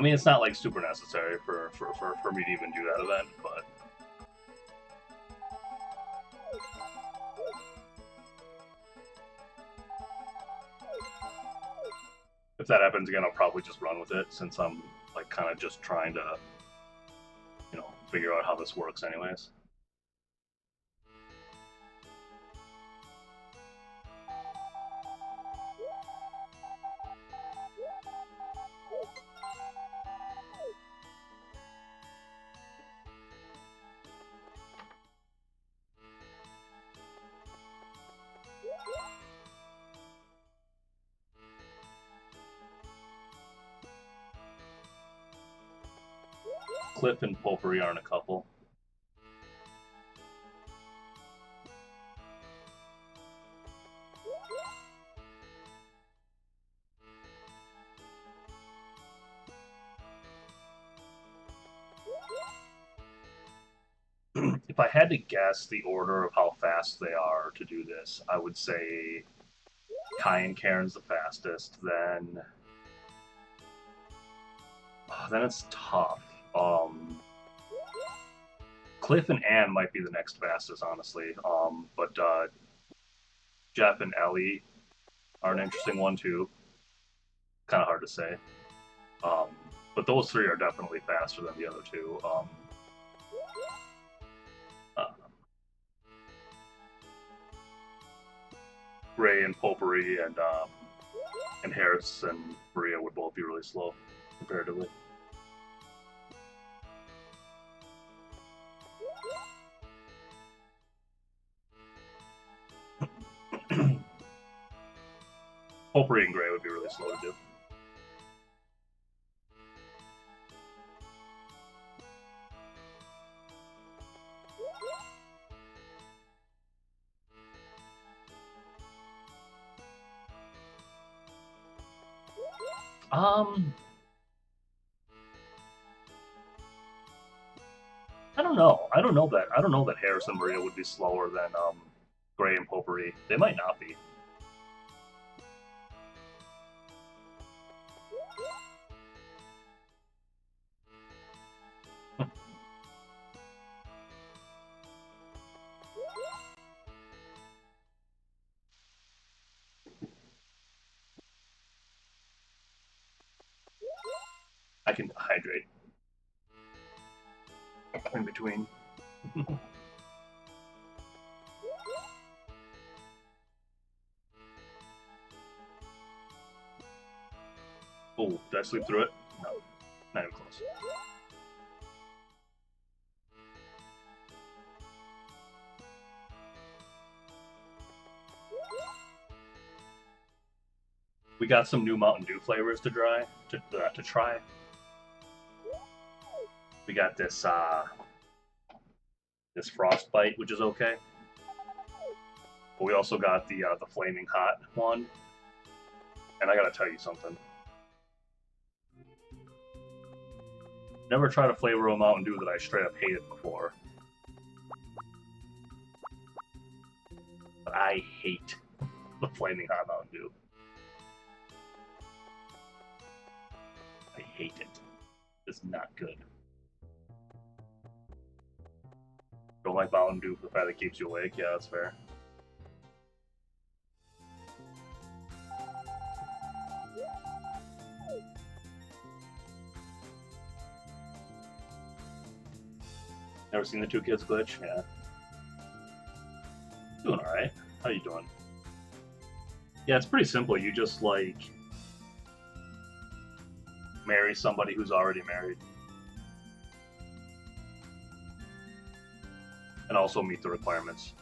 I mean, it's not like super necessary for me to even do that event, but if that happens again, I'll probably just run with it since I'm like kind of just trying to, you know, figure out how this works anyways. Cliff and Potpourri aren't a couple. If I had to guess the order of how fast they are to do this, I would say Kai and Karen's the fastest. Then it's tough. Cliff and Ann might be the next fastest, honestly. But Jeff and Ellie are an interesting one too. Kind of hard to say. Um, but those three are definitely faster than the other two. Uh, Ray and Potpourri and Harris and Maria would both be really slow comparatively. Potpourri and Gray would be really slow to do. I don't know. I don't know that Harris and Maria would be slower than Gray and Potpourri. They might not be. I can hydrate in between. Oh, did I sleep through it? No, not even close. We got some new Mountain Dew flavors to try. We got this this frostbite, which is okay. But we also got the flaming hot one. And I gotta tell you something. Never tried a flavor of Mountain Dew that I straight up hated before. But I hate the flaming hot Mountain Dew. I hate it. It's not good. Don't like Mountain Dew for the fact that it keeps you awake. Yeah, that's fair. Never seen the Two Kids glitch? Yeah. Doing alright. How you doing? Yeah, it's pretty simple. You just, like, marry somebody who's already married. And also meet the requirements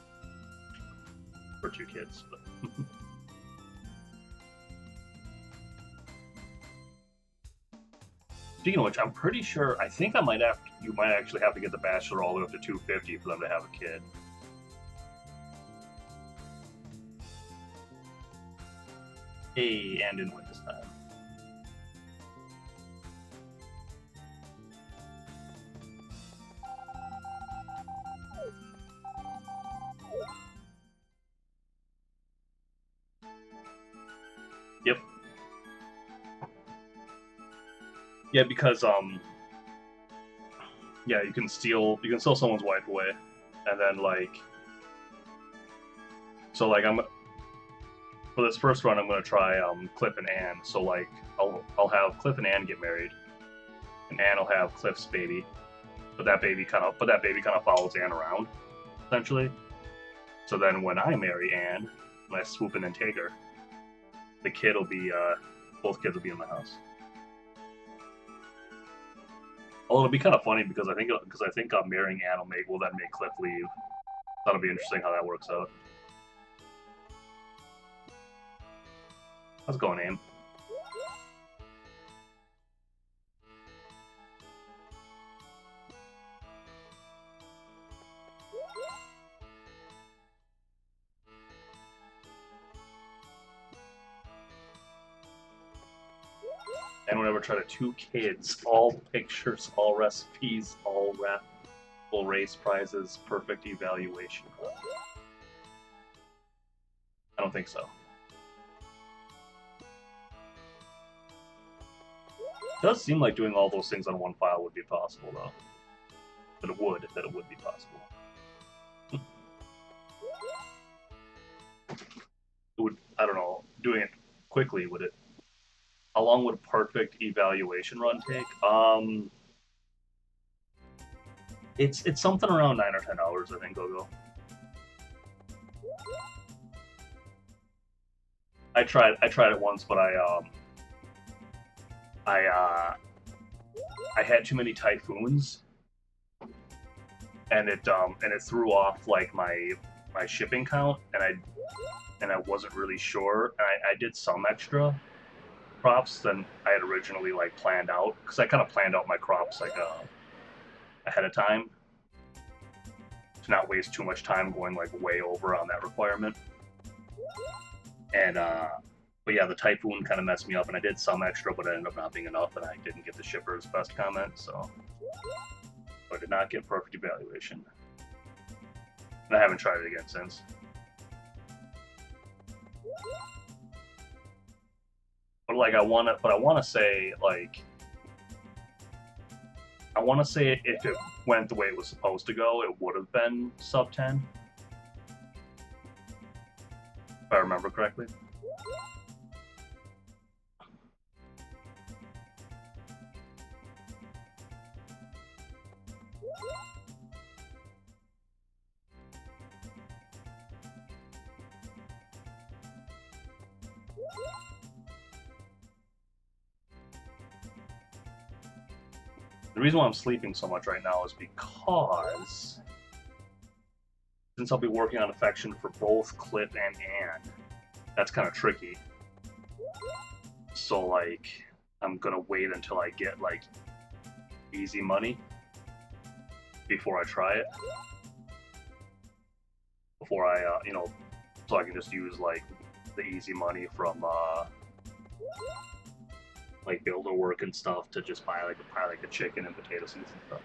for 2 kids. But speaking of which, I'm pretty sure, I think you might actually have to get the bachelor all the way up to 250 for them to have a kid. Hey, and didn't win this time. Yep. Yeah, because yeah, you can steal someone's wife away, and then like so like I'm for this first run I'm gonna try Cliff and Anne. So like I'll have Cliff and Anne get married, and Anne will have Cliff's baby, but that baby kind of follows Anne around essentially. So then when I marry Anne, when I swoop in and take her, the kid will be both kids will be in my house. Although it'll be kind of funny because I think marrying Anne will then make Cliff leave. That'll be interesting how that works out. How's it going, Aim? Anyone ever try to two kids, all pictures, all recipes, all raffle race prizes, perfect evaluation? I don't think so. It does seem like doing all those things on one file would be possible, though. That it would be possible. It would, I don't know, doing it quickly, would it? How long would a perfect evaluation run take? It's something around 9 or 10 hours, I think. I'll go. I tried it once, but I had too many typhoons, and it threw off like my shipping count, and I wasn't really sure. And I did some extra crops than I had originally like planned out because I kind of planned out my crops like ahead of time to not waste too much time going like way over on that requirement. And but yeah, the typhoon kind of messed me up, and I did some extra, but it ended up not being enough, and I didn't get the shipper's best comment, so I did not get perfect evaluation. And I haven't tried it again since. But like I want to say like I want to say if it went the way it was supposed to go, it would have been sub 10. If I remember correctly. The reason why I'm sleeping so much right now is because since I'll be working on affection for both Cliff and Anne, that's kind of tricky. So like, I'm gonna wait until I get like easy money before I try it. Before I, so I can just use like the easy money from like builder work and stuff to just buy like a chicken and potato seeds and stuff.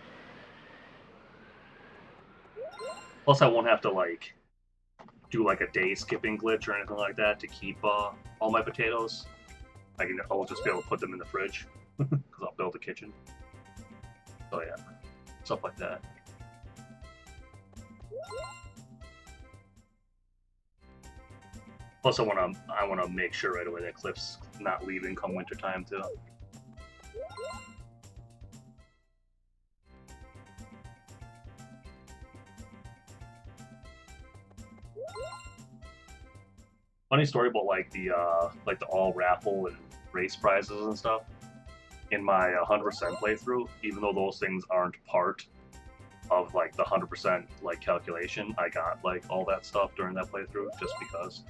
Plus, I won't have to like do like a day skipping glitch or anything like that to keep all my potatoes. I'll just be able to put them in the fridge because I'll build a kitchen. So yeah, stuff like that. Plus, I wanna make sure right away that Cliff's not leaving come wintertime too. Funny story about like the all raffle and race prizes and stuff. In my 100% playthrough, even though those things aren't part of like the 100% like calculation, I got like all that stuff during that playthrough just because.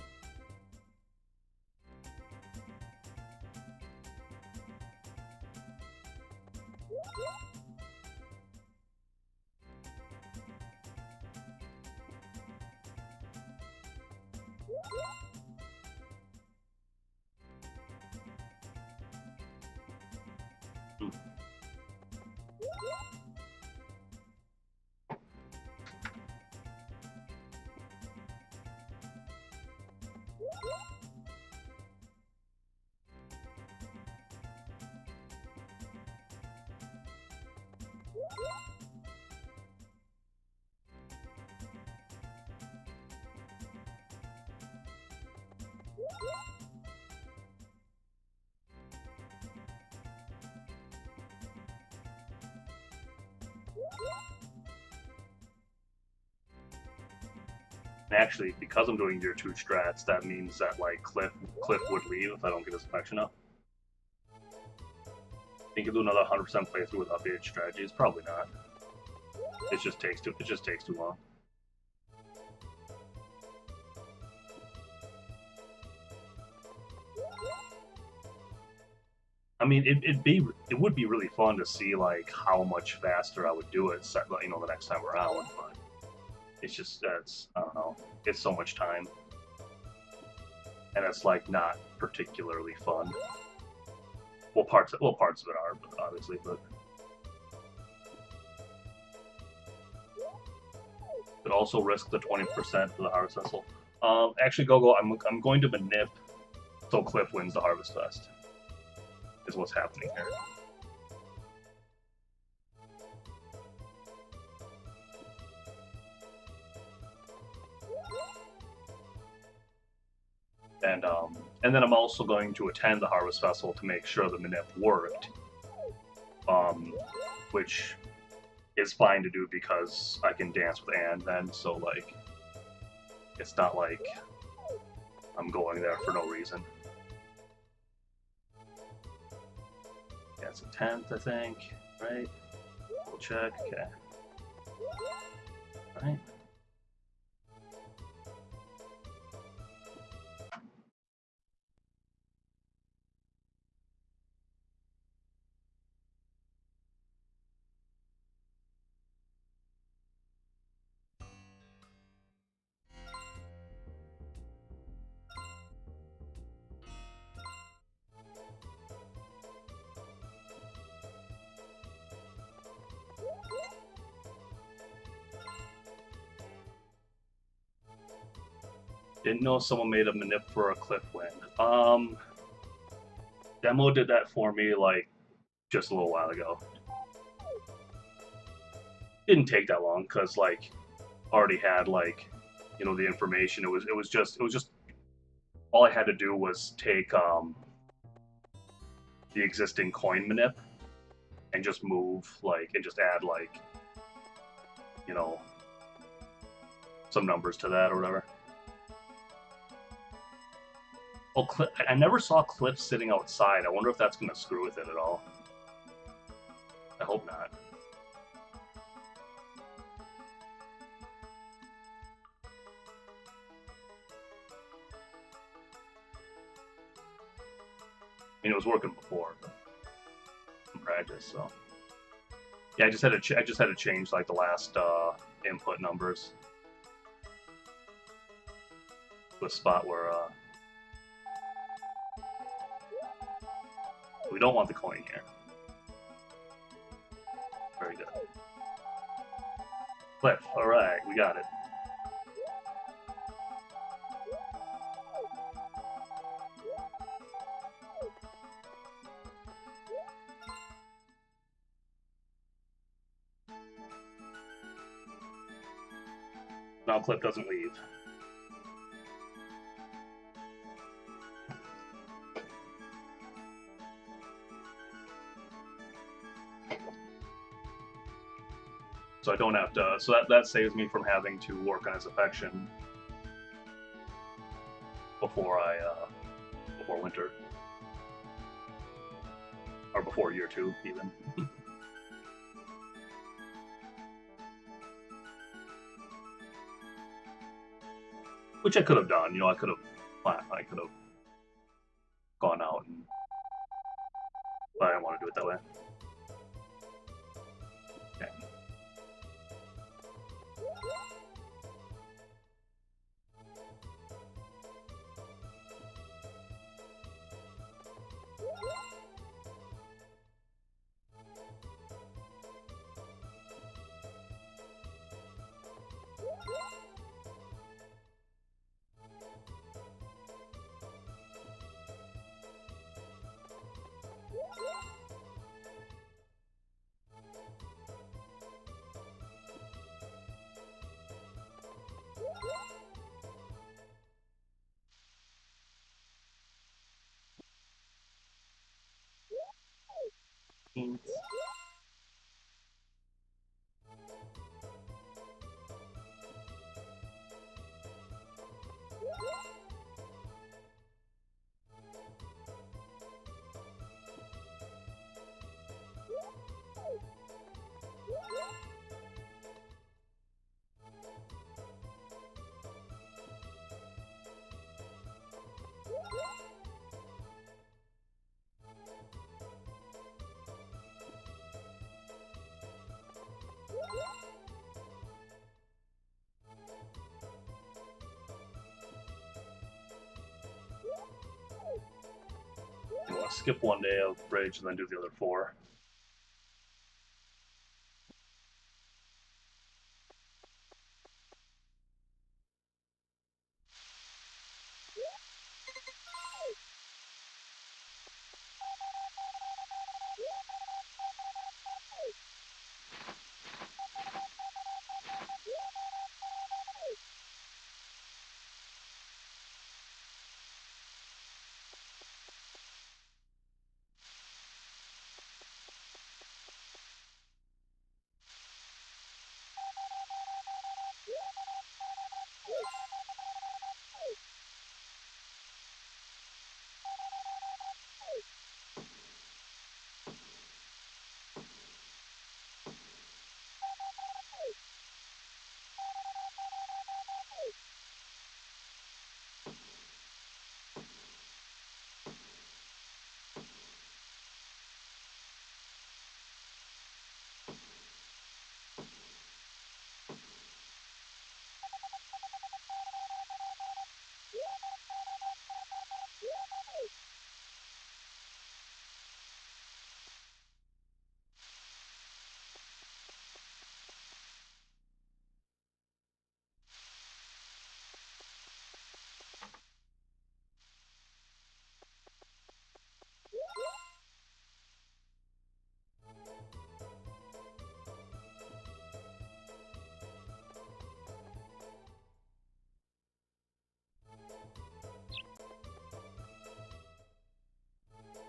And actually, because I'm doing year 2 strats, that means that like Cliff would leave if I don't get his affection up. Think he'll do another 100% playthrough with updated strategies? Probably not. It just takes too long. I mean, it would be really fun to see like how much faster I would do it, you know, the next time around. But it's just that's I don't know. It's so much time, and it's like not particularly fun. Well, parts of it are, obviously, but it also risk the 20% for the harvest vessel. Actually, Gogo, I'm going to manip so Cliff wins the harvest fest. Is what's happening here. And then I'm also going to attend the Harvest Festival to make sure the manip worked, which is fine to do because I can dance with Anne then, so like it's not like I'm going there for no reason. Yeah, it's a 10th, I think, right? We'll check, okay. All right. Didn't know someone made a manip for a Cliff win. Demo did that for me like just a little while ago. Didn't take that long because like already had like you know the information. It was just all I had to do was take the existing coin manip and just move like and just add like you know some numbers to that or whatever. Oh, I never saw Cliff sitting outside. I wonder if that's going to screw with it at all. I hope not. I mean, it was working before, but in practice, so yeah, I just had to change like the last input numbers. The spot where we don't want the coin here. Very good. Cliff, all right, we got it. Now Cliff doesn't leave. So I don't have to. So that saves me from having to work on his affection before before winter or before year 2 even. Which I could have done. You know, I could have gone out, but I didn't want to do it that way. Okay. skip one day of bridge and then do the other 4.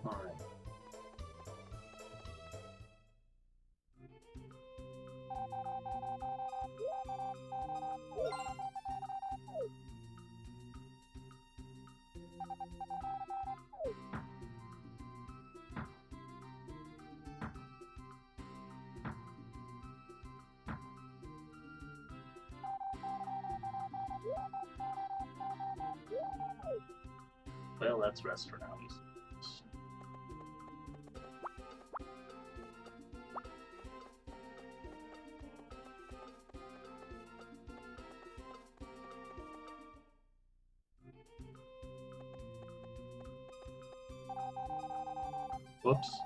All right. Well, that's rest for now. Whoops.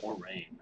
Or rain.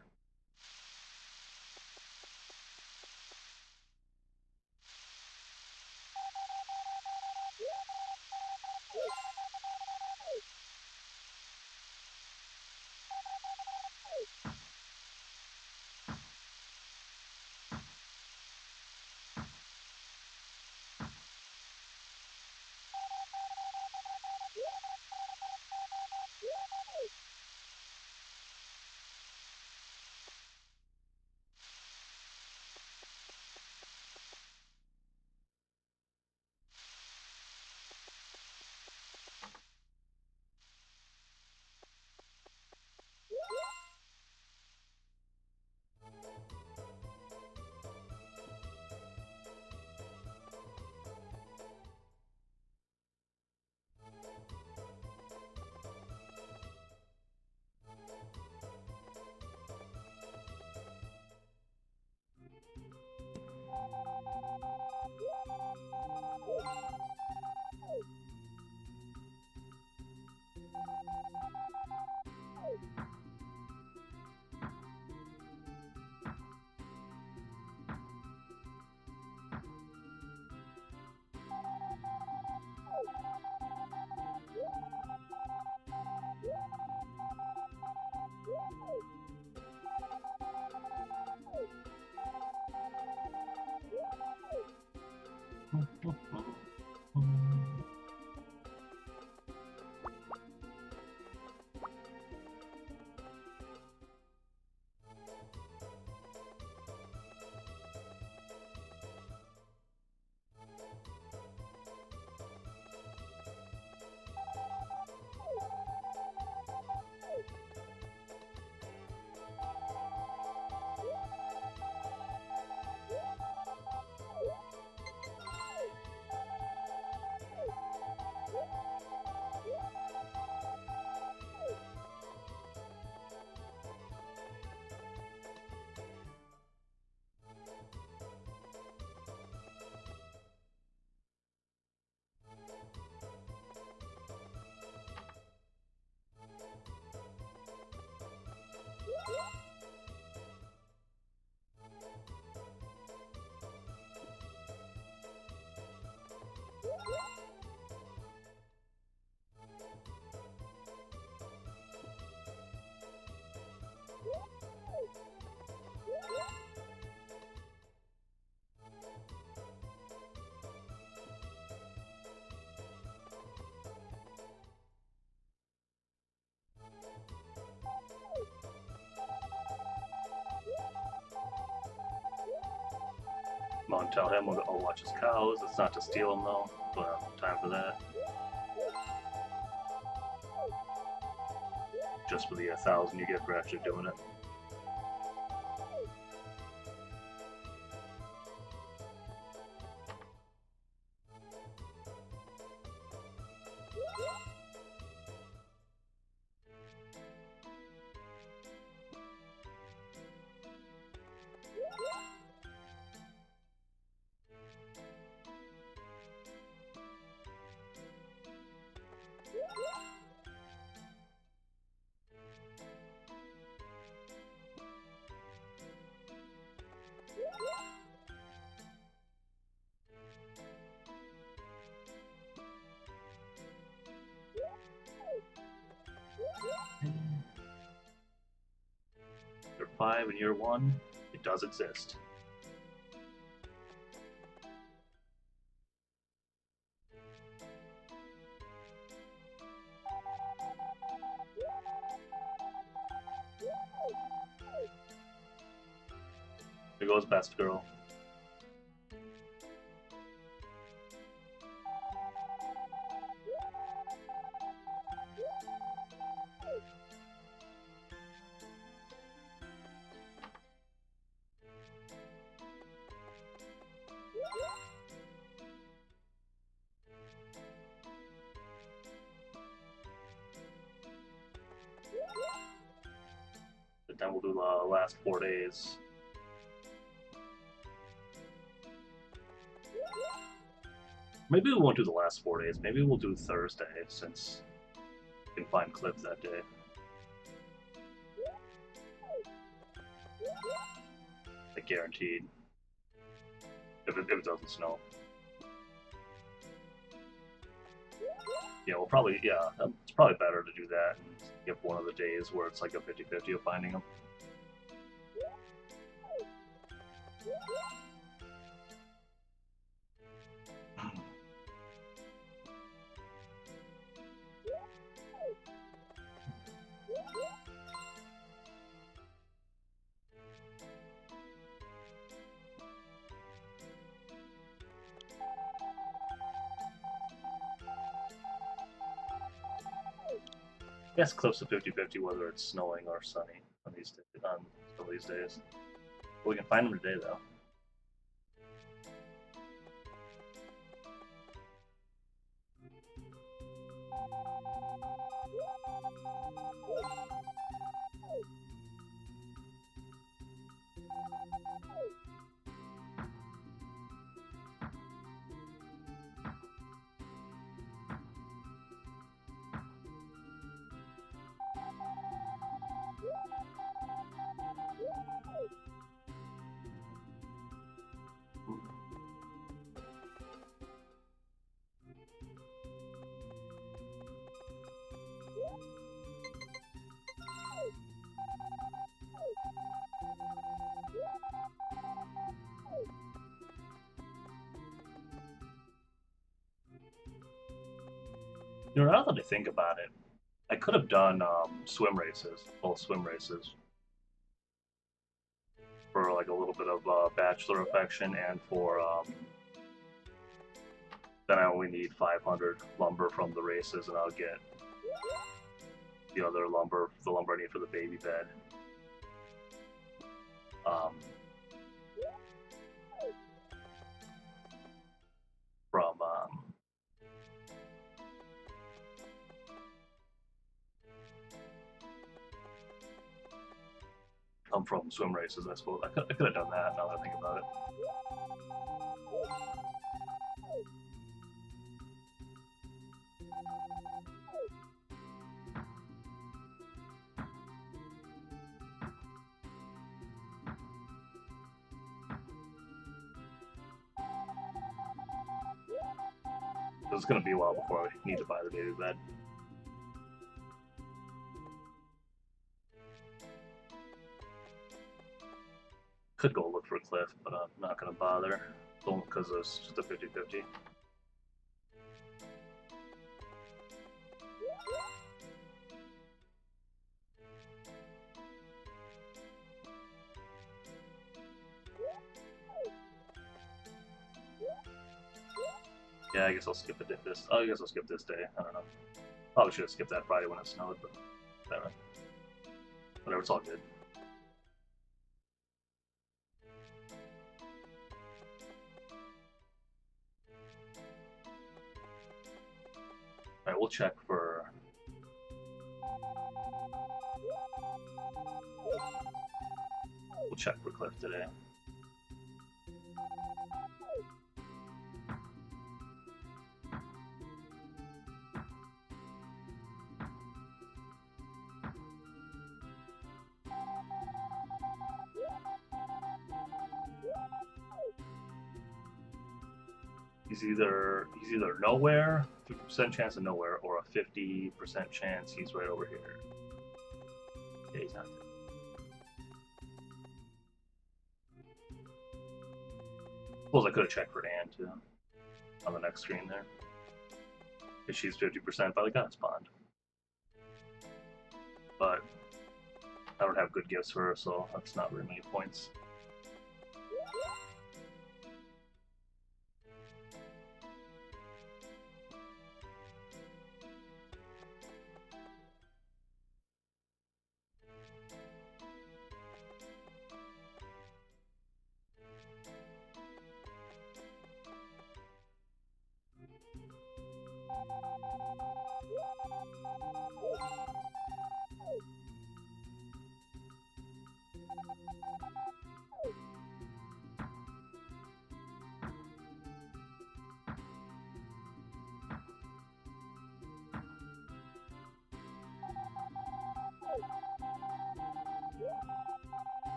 Don't tell him I'll watch his cows. It's not to steal them though. Don't have time for that. Just for the 1,000 you get for actually doing it. Year 5 and year 1, it does exist. There goes Best Girl. But then we'll do the last 4 days. Maybe we won't do the last 4 days. Maybe we'll do Thursday since we can find clips that day. Like guaranteed. If it doesn't snow. Yeah, we'll probably, it's probably better to do that and skip one of the days where it's like a 50-50 of finding them. I guess close to 50-50 whether it's snowing or sunny on some of these days. But we can find them today though. You know, now that I think about it, I could have done swim races, both swim races, for like a little bit of bachelor affection, and for then I only need 500 lumber from the races, and I'll get the other lumber, the lumber I need for the baby bed. From swim races, I suppose. I could have done that now that I think about it. It's going to be a while before I need to buy the baby bed. Could go look for a cliff, but I'm not going to bother. Only because it's just a 50-50. Yeah, I guess I'll skip it this. Oh, I guess I'll skip this day. I don't know. Probably should have skipped that Friday when it snowed, but whatever. Whatever, it's all good. All right, we'll check for. We'll check for Cliff today. He's either nowhere, 50% chance of nowhere, or a 50% chance he's right over here. Yeah, he's not there. Suppose I could have checked for Anne too on the next screen there. Because she's 50% by the God's Pond. But I don't have good gifts for her, so that's not really many points.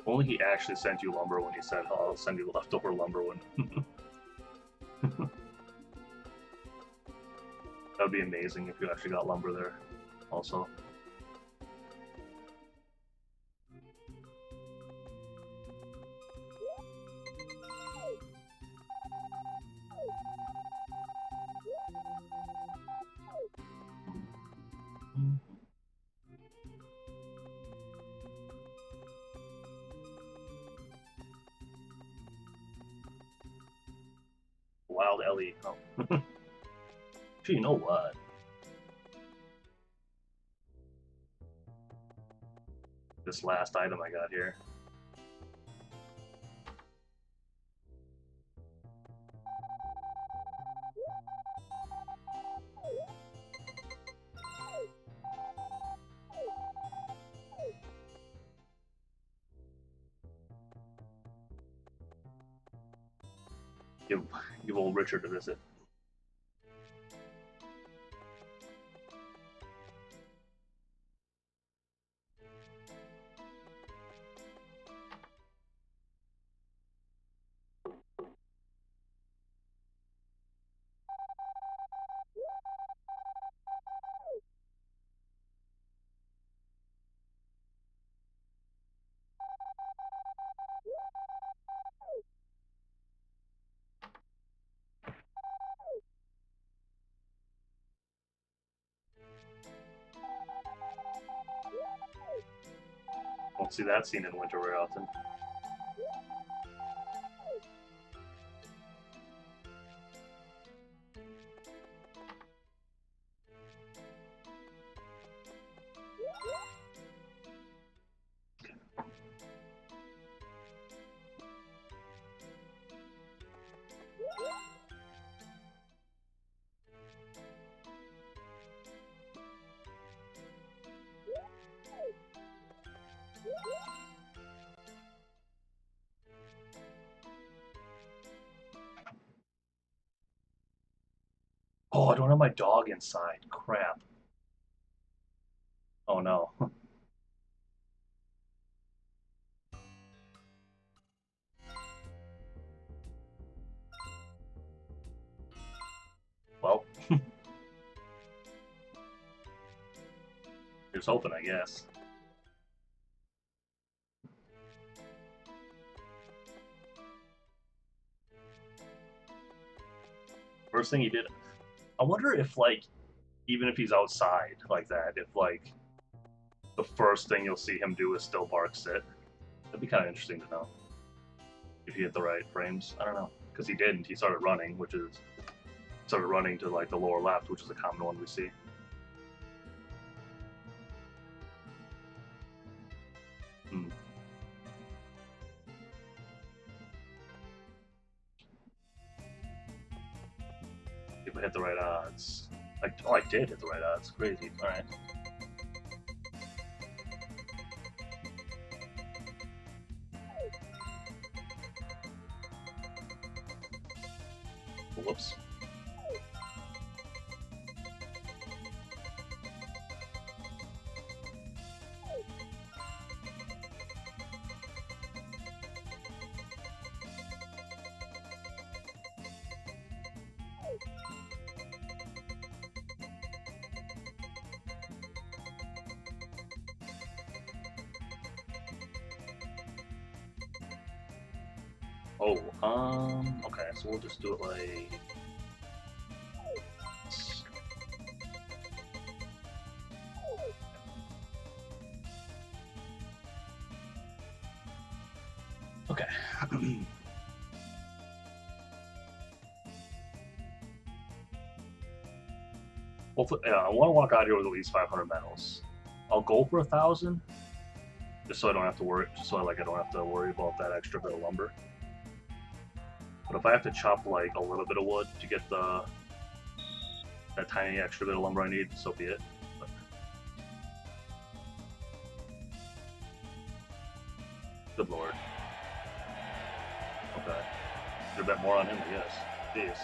Only he actually sent you lumber when he said, oh, I'll send you leftover lumber when. That would be amazing if you actually got lumber there, also. Wild Ellie. Oh. Gee, you know what? This last item I got here. Give old Richard a visit. Won't see that scene in winter very often. Oh, I don't have my dog inside. Crap. Oh no. Well, here's hoping, I guess. First thing he did. I wonder if, like, even if he's outside like that, if, like, the first thing you'll see him do is still bark sit. That'd be kind of interesting to know. if he hit the right frames. I don't know, because he didn't. He started running, started running to like the lower left, which is a common one we see. If I hit the right odds. Oh, I did hit the right odds. Crazy. All right. Whoops. Oh, okay, so we'll just do it like... Okay. Well, yeah, I want to walk out here with at least 500 medals. I'll go for 1,000, just so I don't have to worry. Just so I don't have to worry about that extra bit of lumber. But if I have to chop like a little bit of wood to get that tiny extra bit of lumber I need, so be it. But... Good lord. Okay. Should have bet more on him, I guess. Jeez.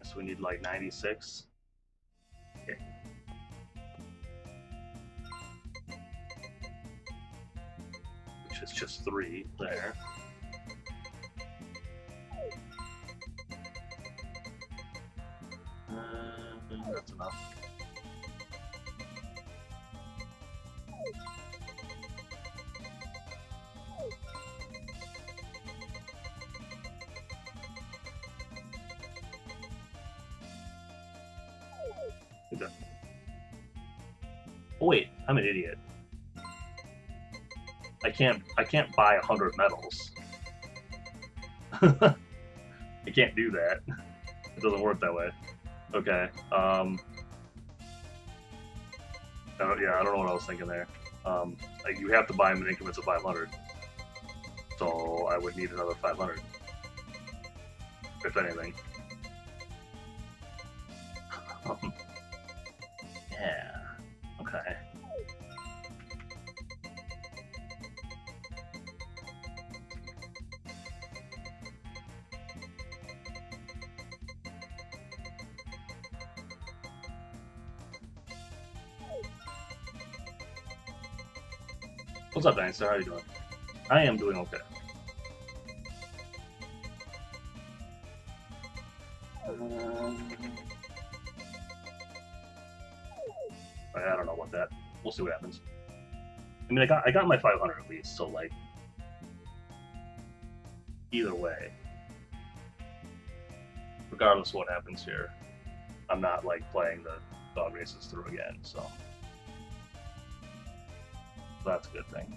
So we need like 96. Okay. Which is just 3 there. That's enough. Okay. Oh wait, I'm an idiot. I can't buy 100 medals. I can't do that. It doesn't work that way. Okay. I don't know what I was thinking there. Like you have to buy them in increments of 500. So I would need another 500, if anything. Yeah. Okay. What's up, Danister? How are you doing? I am doing okay. I don't know about that. We'll see what happens. I mean, I got my 500 at least, so like, either way, regardless of what happens here, I'm not like playing the dog races through again. So that's a good thing.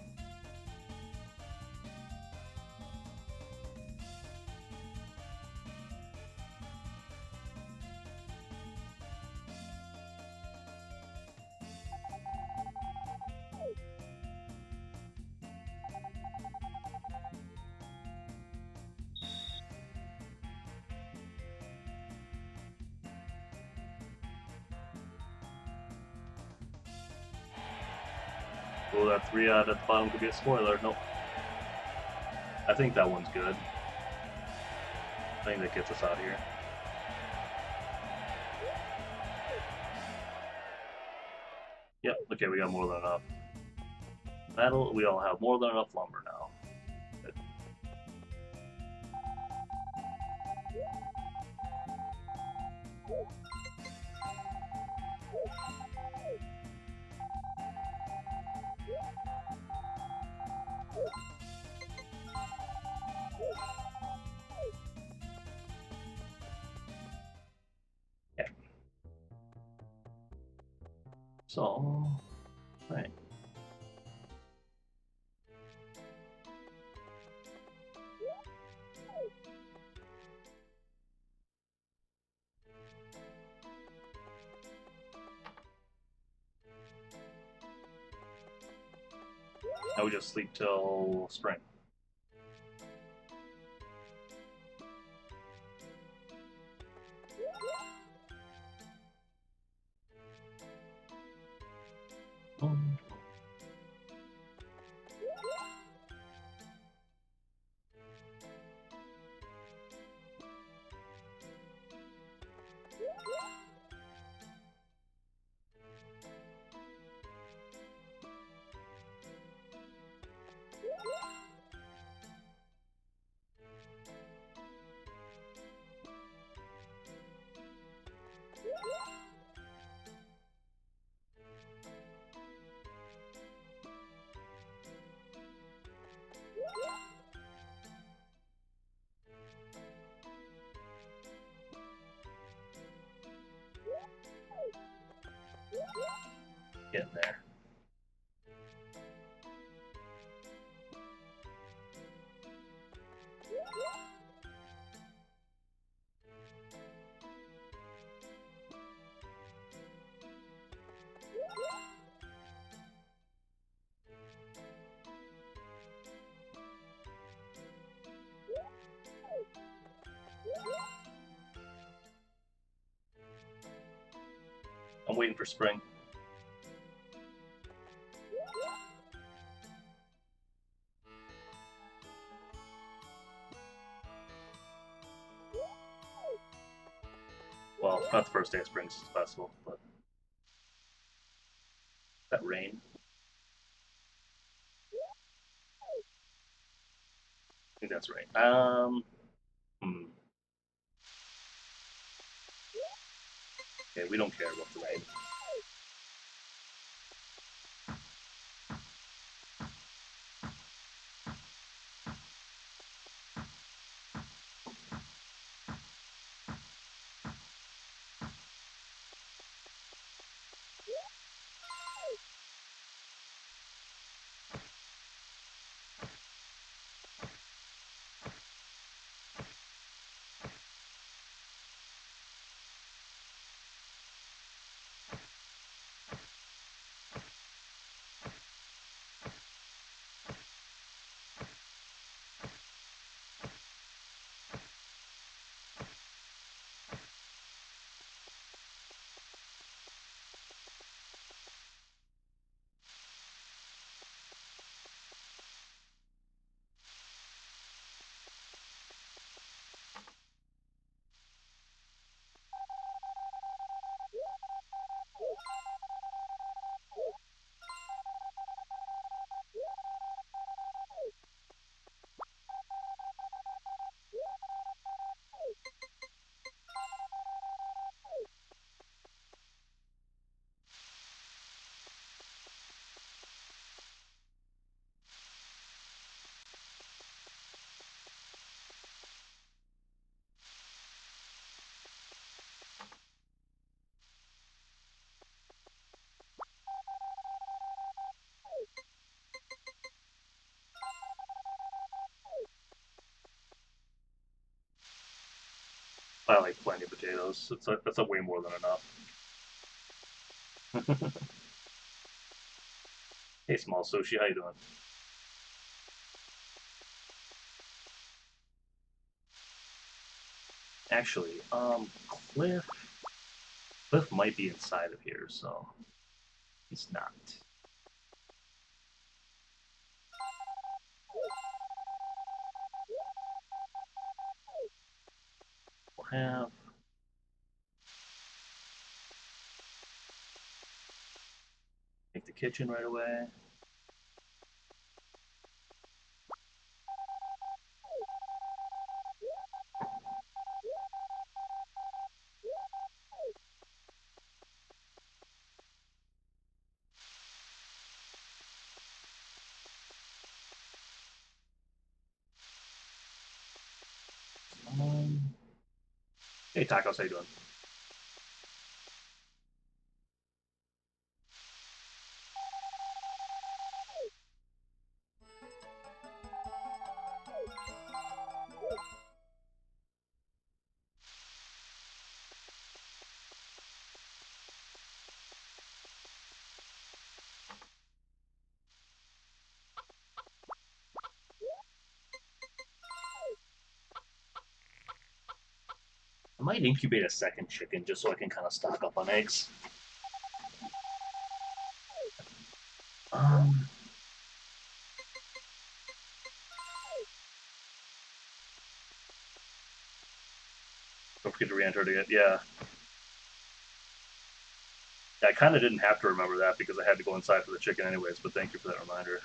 Well, that 3 at the bottom could be a spoiler. Nope. I think that one's good. I think that gets us out here. Yep, okay, we got more than enough. We all have more than enough lumber now. Good. So, right. Now we just sleep till spring. Getting there. I'm waiting for spring. Well, not the first day of spring festival, but that rain. I think that's right. Okay, we don't care about the rain. I like plenty of potatoes. That's a way more than enough. Hey, small sushi, how you doing? Actually, Cliff. Cliff might be inside of here, so he's not. We'll have make the kitchen right away. Um, hey, Tacos, how you doing? I might incubate a second chicken just so I can kind of stock up on eggs. Um, don't forget to re-enter it again. Yeah. I kind of didn't have to remember that because I had to go inside for the chicken anyways, but thank you for that reminder.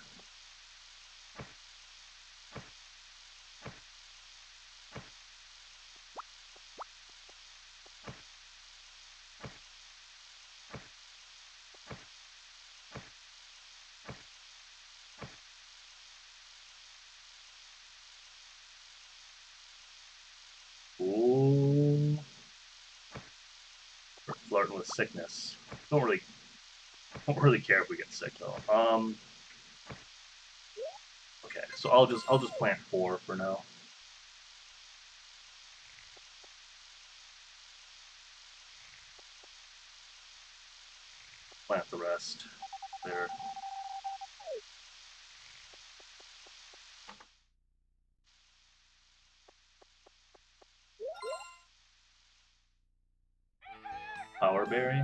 Ooh. We're flirting with sickness. Don't really care if we get sick though. Okay, so I'll just plant 4 for now. Plant the rest. There. Power berry.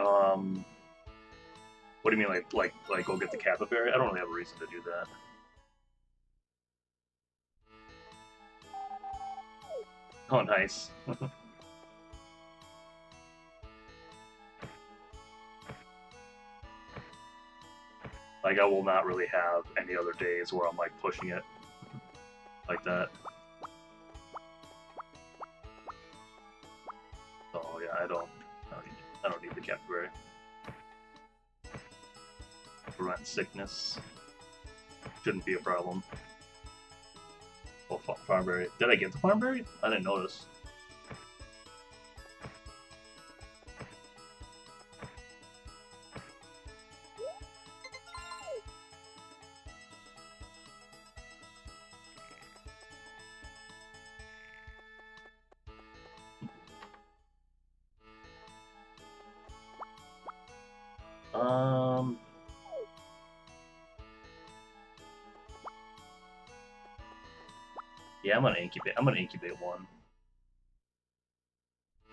Um, what do you mean, like go get the kappa berry? I don't really have a reason to do that. Oh, nice. Like I will not really have any other days where I'm like pushing it like that. So yeah, I don't need the kappa berry. Prevent sickness. Shouldn't be a problem. Oh, farm berry. Did I get the farm berry? I didn't notice. Um, yeah, I'm gonna incubate. I'm gonna incubate 1.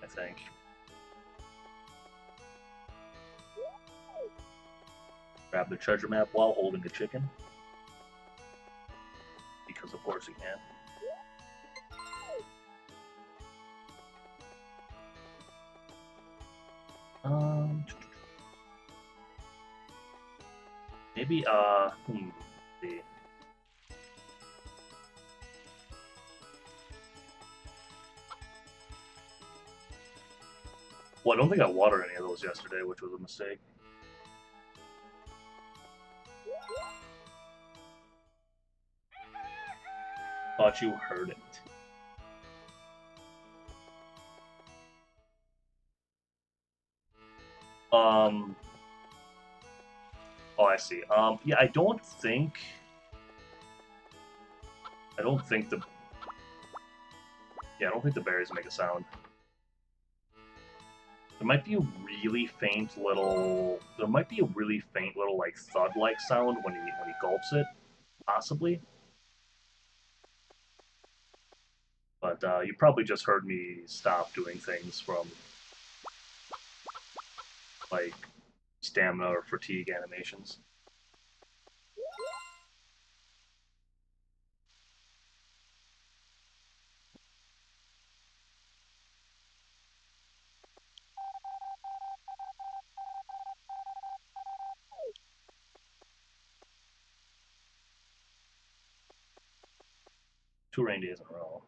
I think. Grab the treasure map while holding the chicken, because of course you can. Maybe see. Well, I don't think I watered any of those yesterday, which was a mistake. Thought you heard it. Um. Oh, I see. Yeah, I don't think. I don't think the. Yeah, I don't think the berries make a sound. There might be a really faint little. There might be a really faint little like thud-like sound when he gulps it, possibly. But you probably just heard me stop doing things from like stamina or fatigue animations. Two rain days in a row.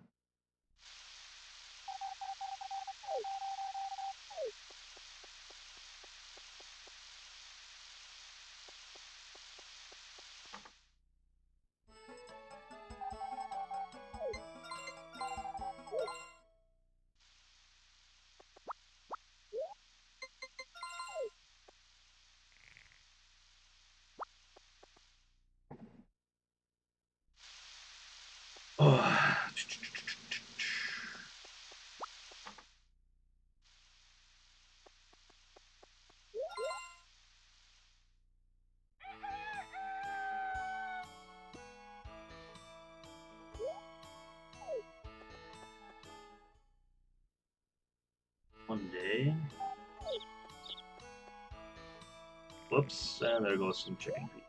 Okay. Whoops, and there goes some chicken feet.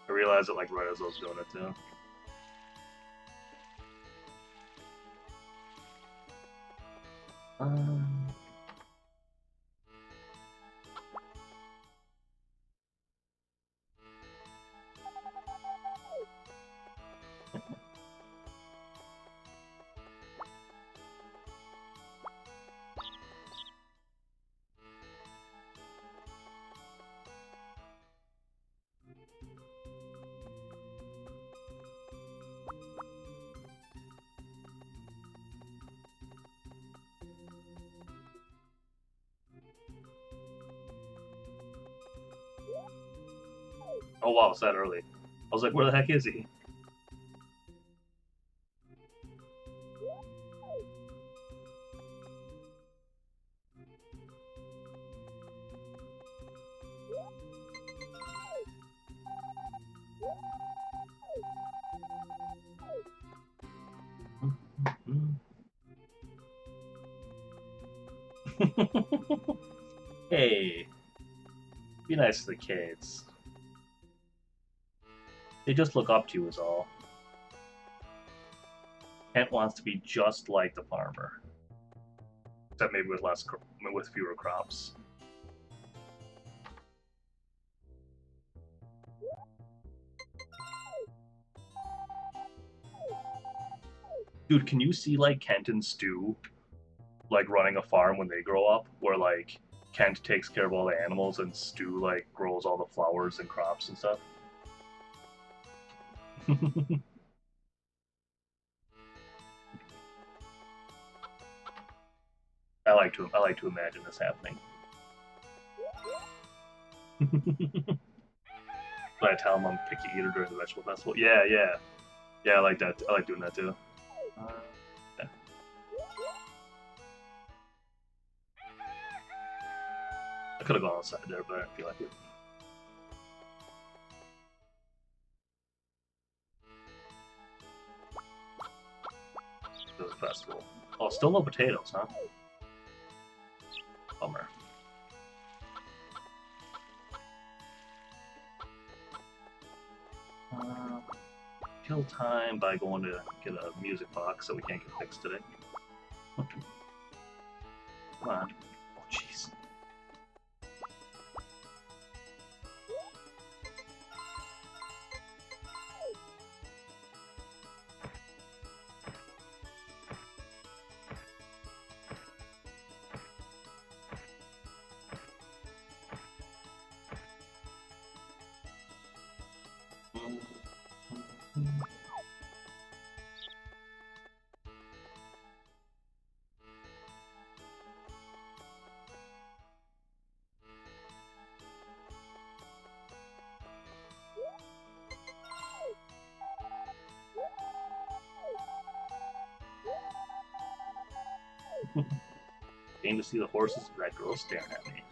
I realized it like right as I was doing it too. Oh wow, it's that early. I was like, where the heck is he? Hey, be nice to the kids. They just look up to you is all. Kent wants to be just like the farmer, except maybe with fewer crops. Dude, can you see like Kent and Stu like running a farm when they grow up, where like Kent takes care of all the animals and Stu like grows all the flowers and crops and stuff? I like to imagine this happening. But I tell him I'm a picky eater during the vegetable festival. Yeah, yeah, yeah. I like that. I like doing that too. Yeah. I could have gone outside there, but I didn't feel like it. It was a festival. Oh, still no potatoes, huh? Bummer. Kill time by going to get a music box so we can't get fixed today. Come on. Oh, jeez. Came to see the horses of that girl staring at me.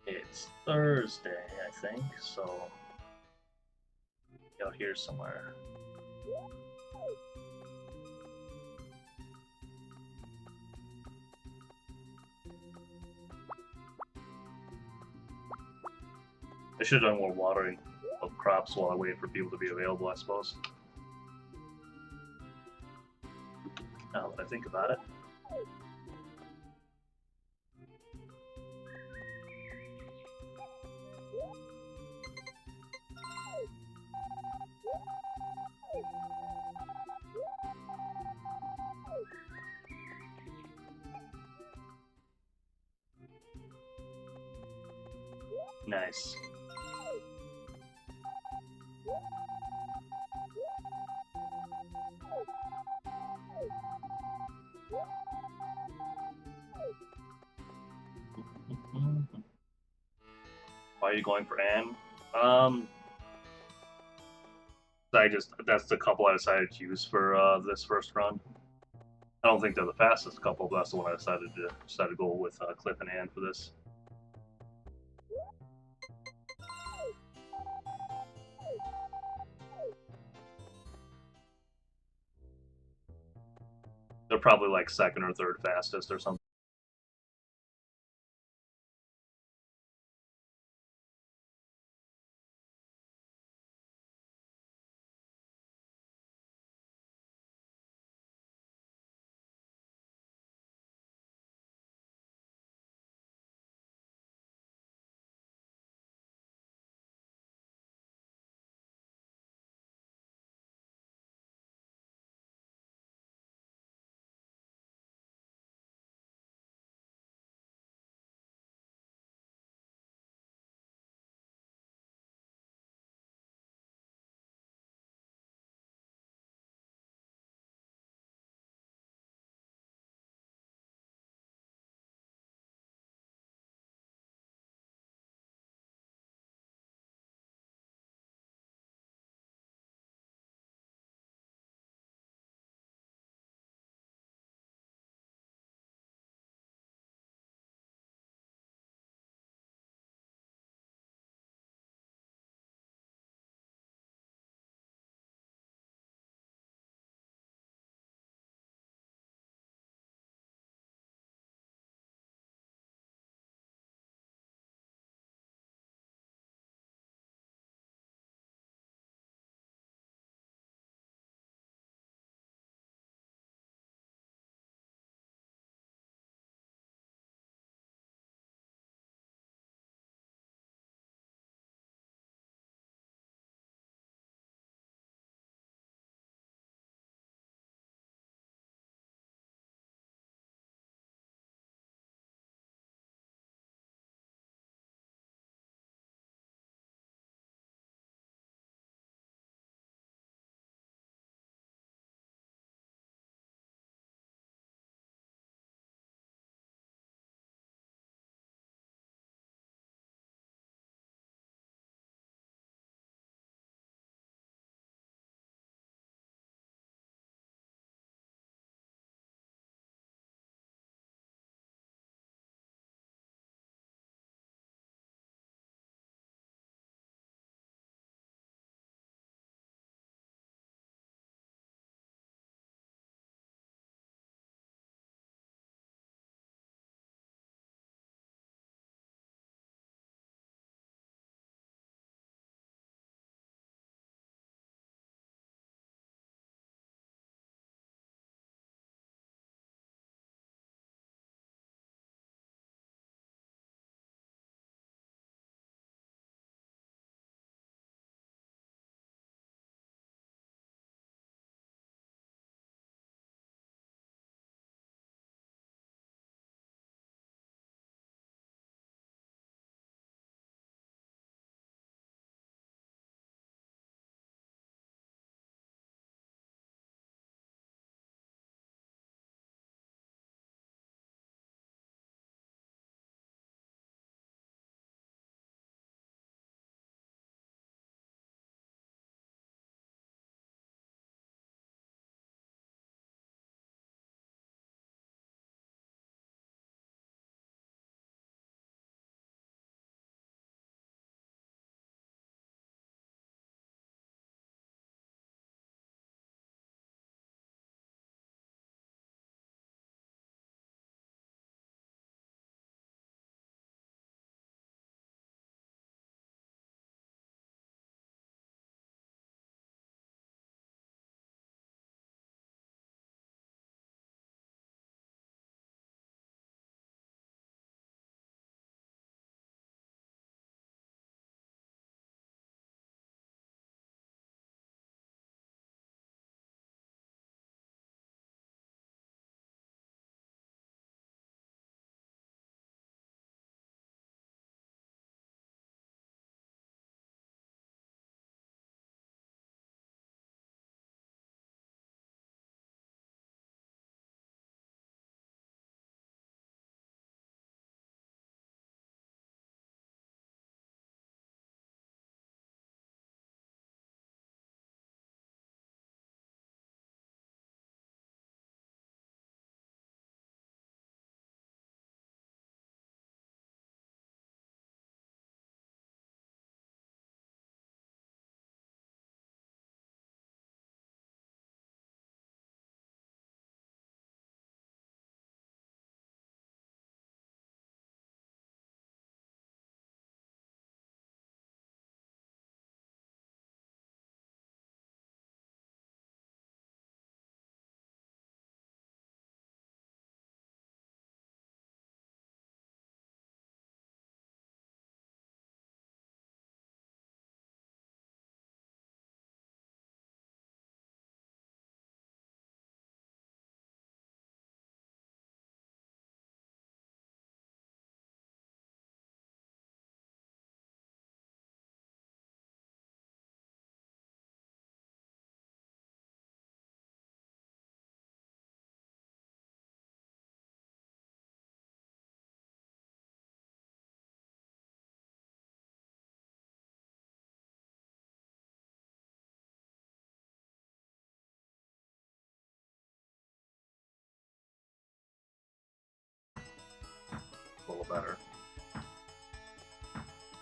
It's Thursday, I think, so out here somewhere. I should have done more watering of crops while I wait for people to be available, I suppose. Now that I think about it. Nice. Why are you going for Anne? That's the couple I decided to use for this first run. I don't think they're the fastest couple, but that's the one I decided to go with Cliff and Anne for this. They're probably like second or third fastest or something. little better.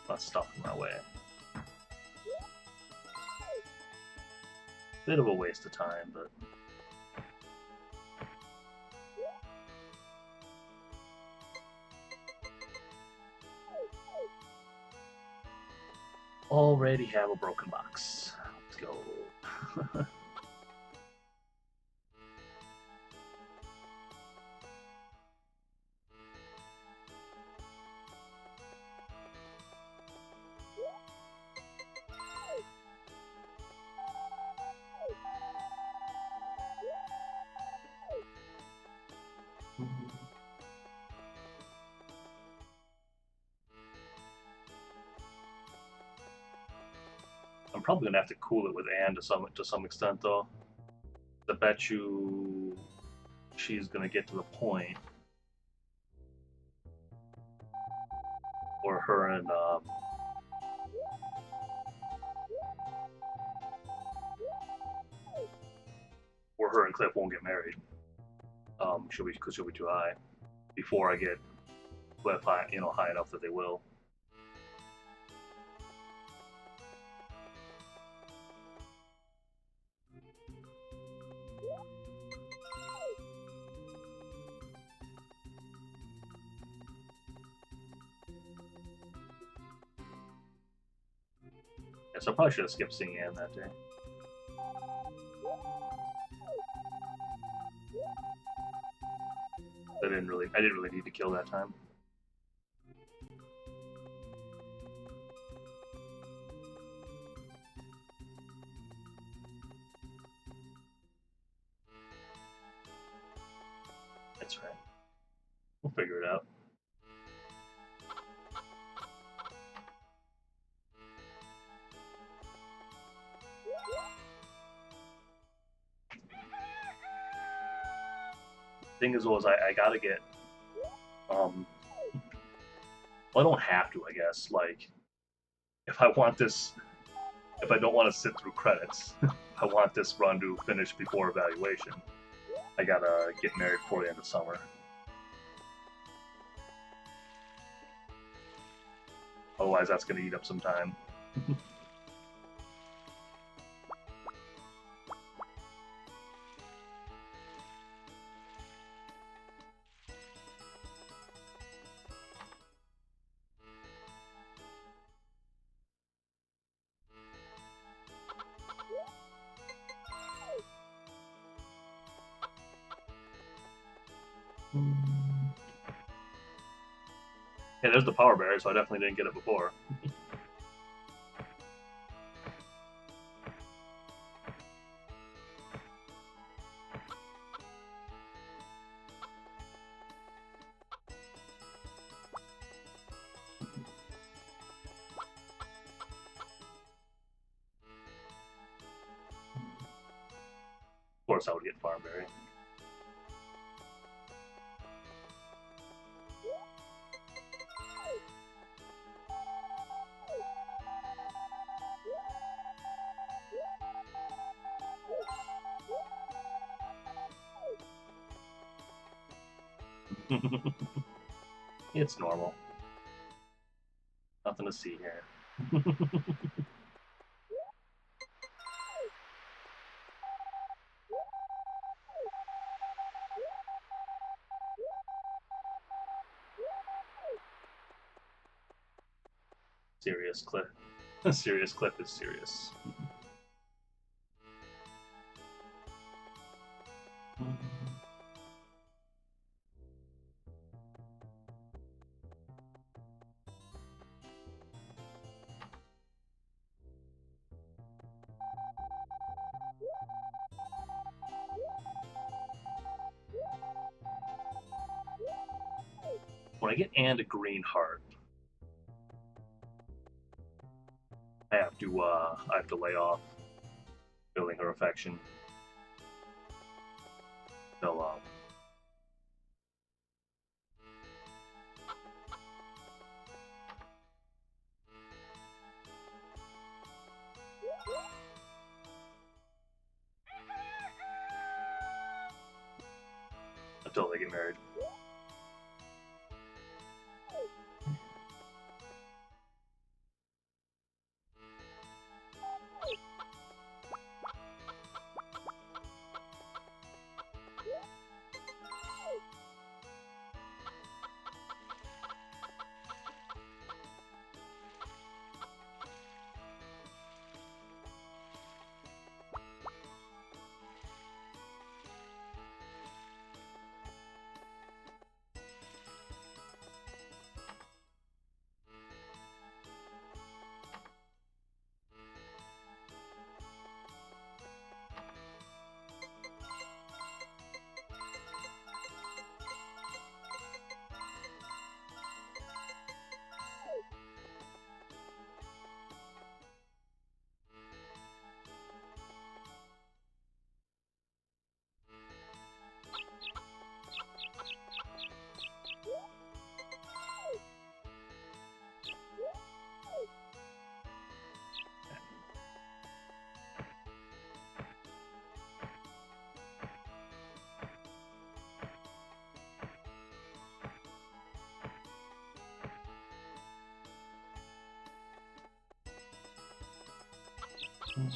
Less stuff in my way. Bit of a waste of time, but already have a broken box. Let's go. I'm probably gonna have to cool it with Anne to some extent, though. I bet you she's gonna get to the point where her and Cliff won't get married. She'll be too high before I get Cliff high, high enough that they will. So I probably should have skipped seeing Anne that day. I didn't really need to kill that time. That's right. We'll figure it out. Thing is, I gotta get, well, I don't have to, I guess. Like, if I want this, if I don't want to sit through credits, I want this run to finish before evaluation, I gotta get married before the end of summer. Otherwise, that's gonna eat up some time. Yeah, there's the power barrier, so I definitely didn't get it before. Of course, I would get power barrier. It's normal. Nothing to see here. Serious Cliff. Serious Cliff is serious. When I get Anne a green heart, I have to lay off building her affection. So until they get married. I'm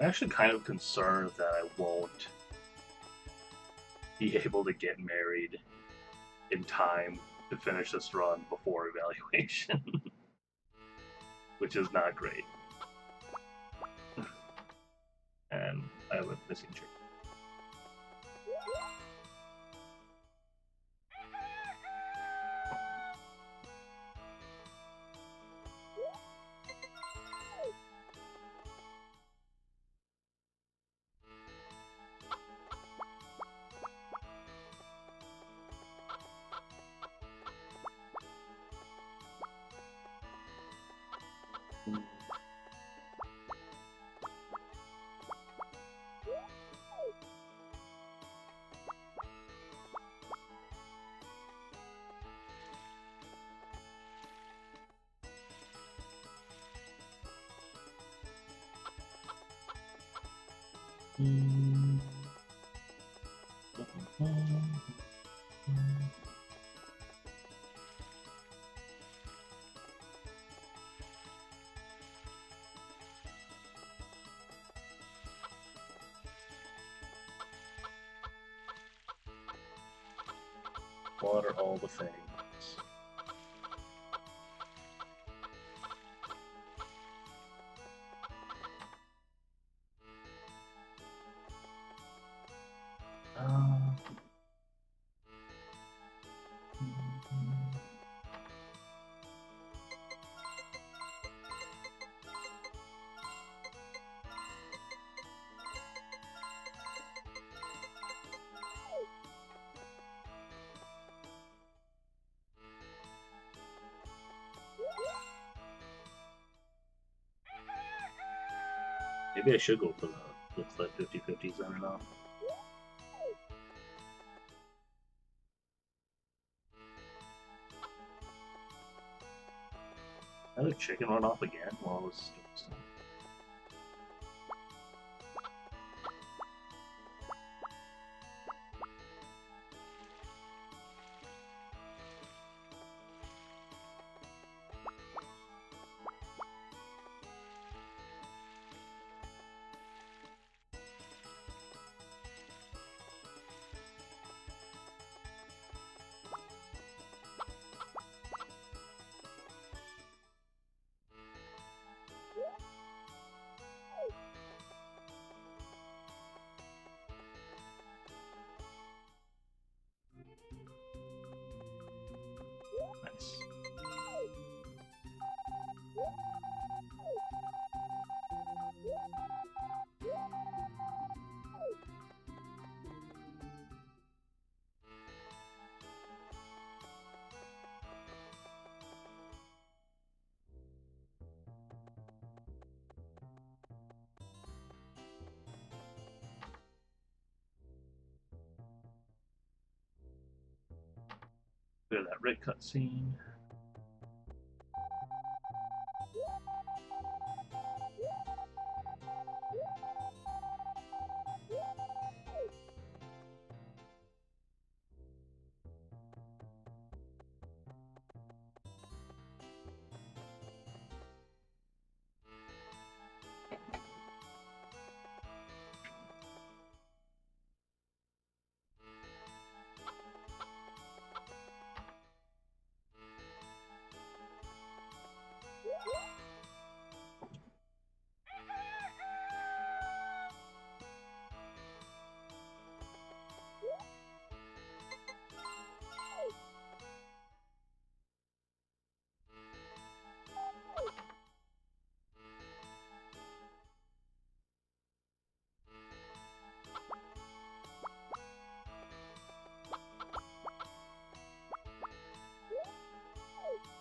actually kind of concerned that I won't be able to get married in time to finish this run before evaluation, which is not great. And I have a missing trick. What are all the things? Maybe I should go for the 50/50s, I don't know. How did chicken run off again while I was doing stuff? Nice. Look at that red cutscene.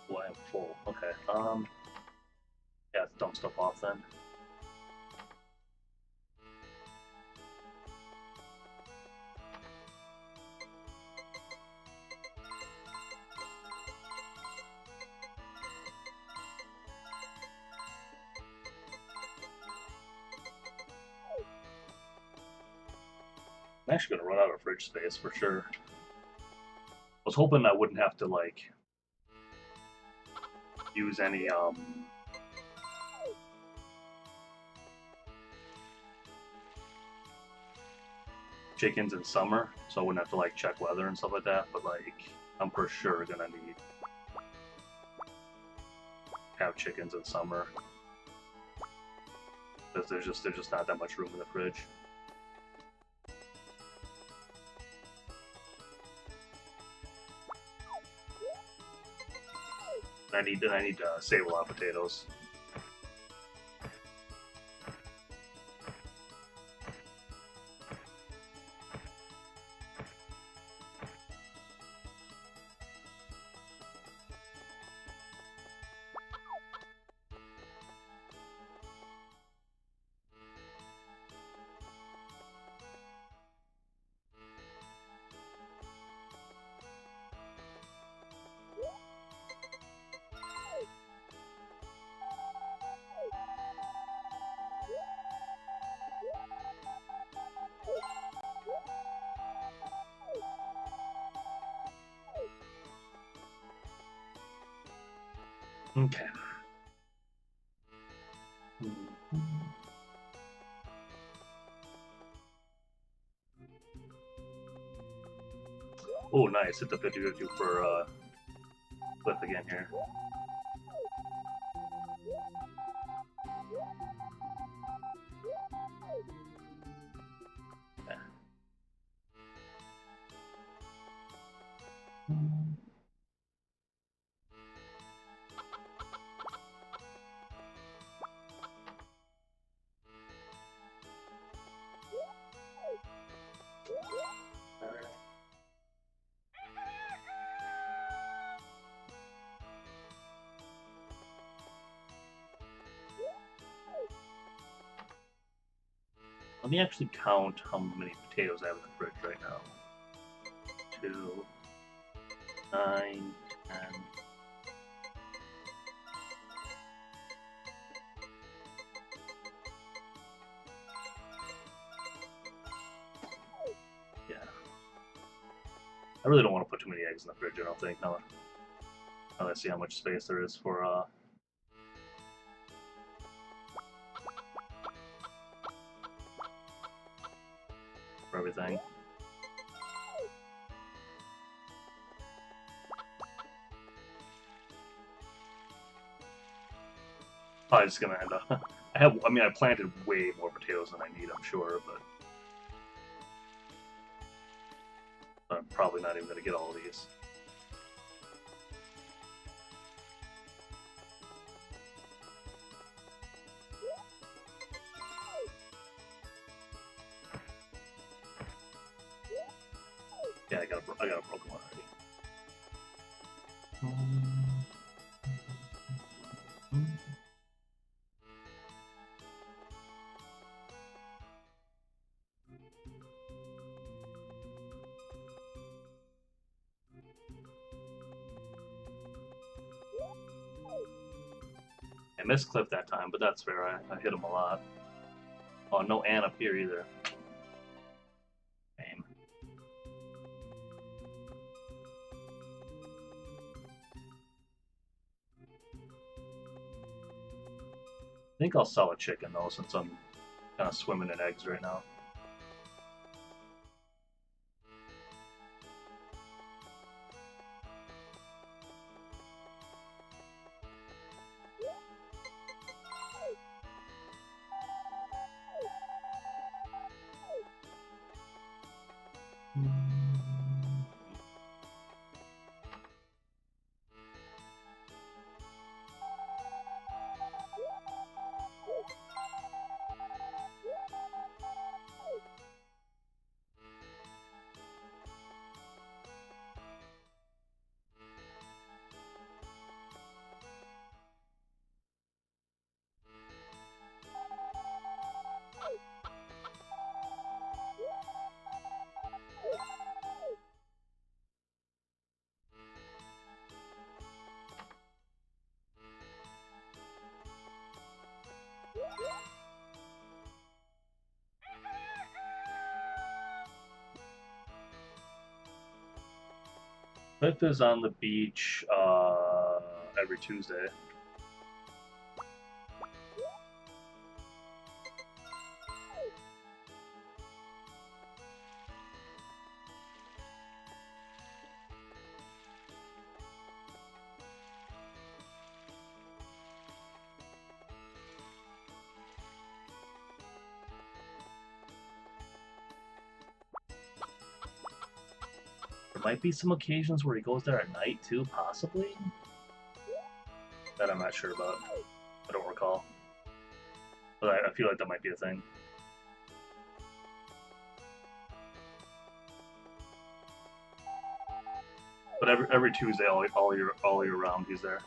Boy, I'm full. Okay. Yeah, it's done. dump stuff off then. I'm actually gonna run out of fridge space for sure. I was hoping I wouldn't have to like use any chickens in summer, so I wouldn't have to like check weather and stuff like that. But like, I'm for sure gonna need have chickens in summer because there's just not that much room in the fridge. I need to save a lot of potatoes. Okay. Oh, nice. Hit the 50-50 for Cliff again here. Let me actually count how many potatoes I have in the fridge right now. 2, 9, 10. Yeah. I really don't want to put too many eggs in the fridge, I don't think. Now that I see how much space there is for everything. Probably just gonna end up. I planted way more potatoes than I need, I'm sure, but I'm probably not even gonna get all of these. Yeah, I got a broken one already. I missed Cliff that time, but that's fair. I hit him a lot. Oh, no Ann up here either. Aim. I think I'll sell a chicken though, since I'm kind of swimming in eggs right now. Cliff is on the beach every Tuesday. There might be some occasions where he goes there at night too, possibly. That I'm not sure about. I don't recall. But I feel like that might be a thing. But every Tuesday, all year round, he's there.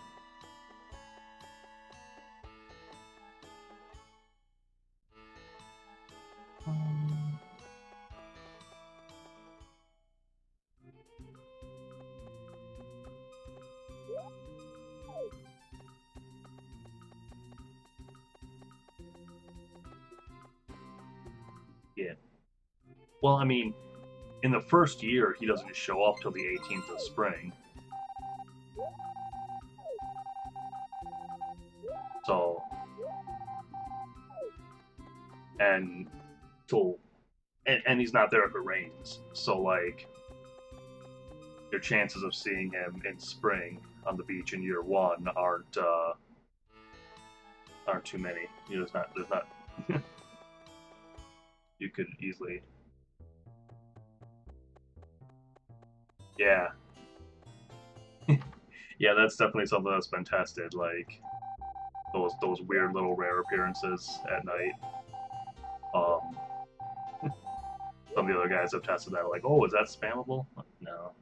Yeah. Well, I mean, in the first year, he doesn't show up till the 18th of spring. So, and till, and he's not there if it rains. So, like, your chances of seeing him in spring on the beach in year one aren't too many. You know, there's not. You could easily, yeah, yeah. That's definitely something that's been tested. Like those weird little rare appearances at night. Um, some of the other guys have tested that. Like, oh, is that spammable? No.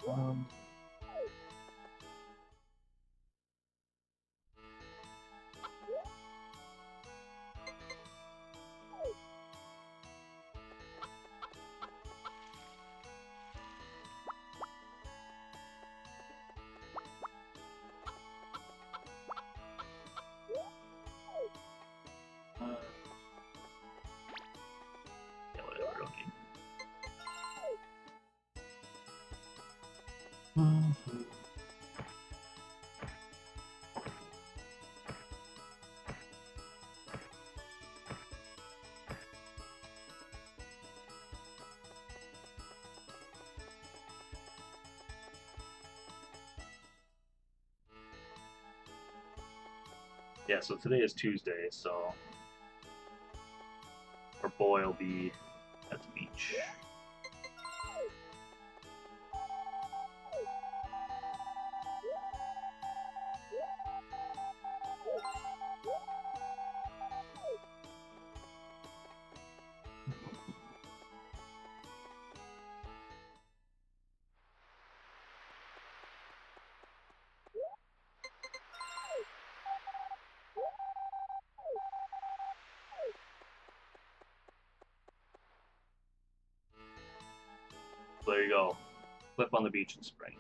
Um, uh, yeah, whatever. Don't need. Yeah, so today is Tuesday, so our boy will be at the beach. There you go. Flip on the beach in spring.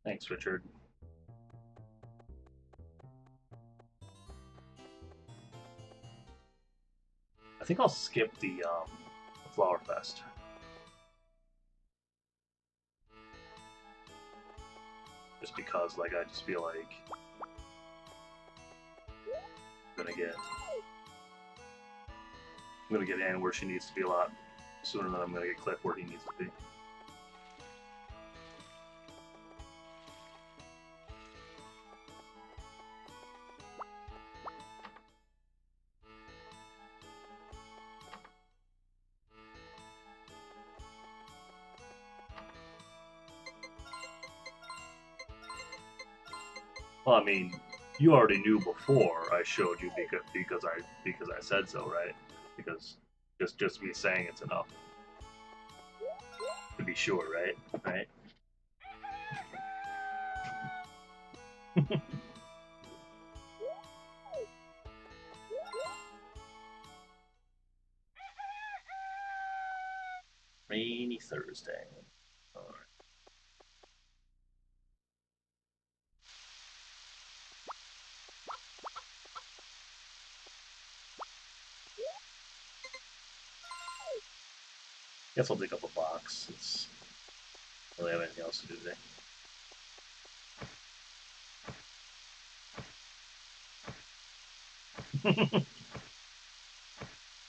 Thanks, Richard. I think I'll skip the Flower Fest. Just because, like, I just feel like I'm gonna get Anne where she needs to be a lot sooner than I'm gonna get Cliff where he needs to be. Well, I mean, you already knew before I showed you because I said so, right? Because just me saying it's enough to be sure, right? Right? Rainy Thursday. All right. Guess I'll dig up a box. It's really have anything else to do today.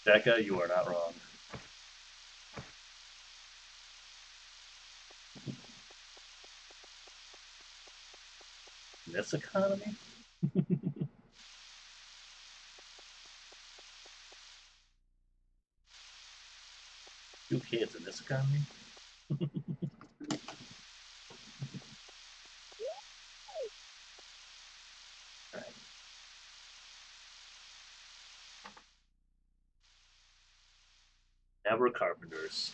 Becca, you are not wrong. In this economy? 2 kids in this economy? All right. Never carpenters.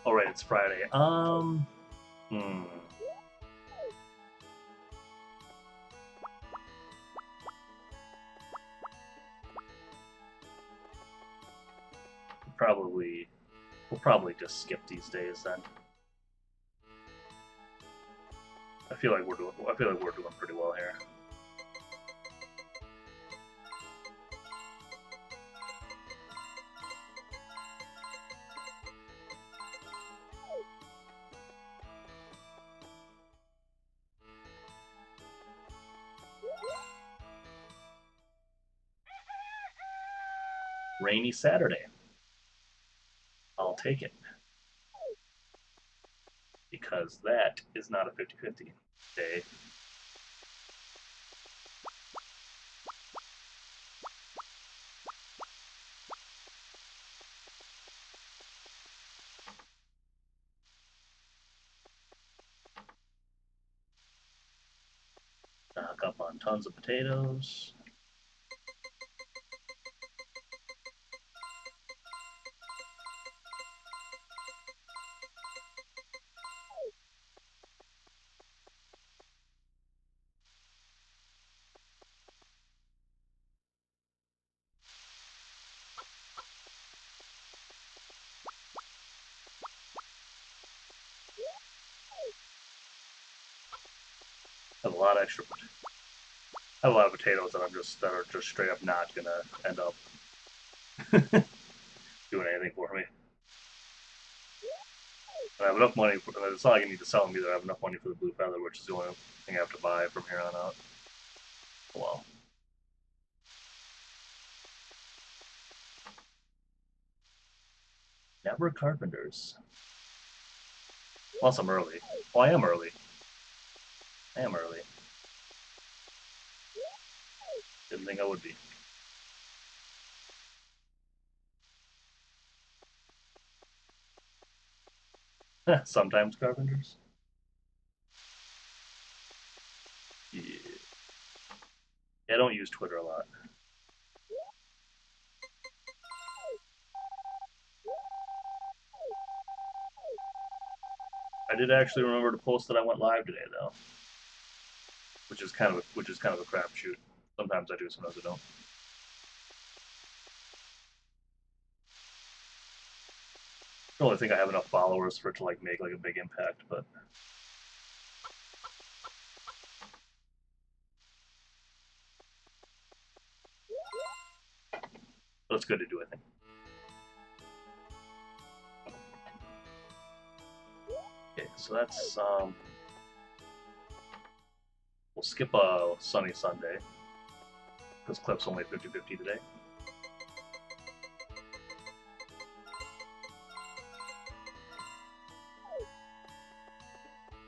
All right, it's Friday. Hmm. Probably, we'll probably just skip these days then. I feel like we're doing. I feel like we're doing pretty well here. Rainy Saturday. I'll take it because that is not a 50-50 day. Knock up on tons of potatoes. Have a lot of extra. I have a lot of potatoes that are just straight up not gonna end up doing anything for me. And I have enough money. It's not like I need to sell them either. I have enough money for the blue feather, which is the only thing I have to buy from here on out. Well, never carpenters. Unless I'm early. Well, I am early. I am early. Didn't think I would be. Sometimes carpenters. Yeah. I don't use Twitter a lot. I did actually remember to post that I went live today, though, which is kind of a crapshoot. Sometimes I do, sometimes I don't. don't really think I have enough followers for it to like make like a big impact, but it's good to do, I think. Okay, so that's we'll skip a sunny Sunday because clip's only 50-50 today.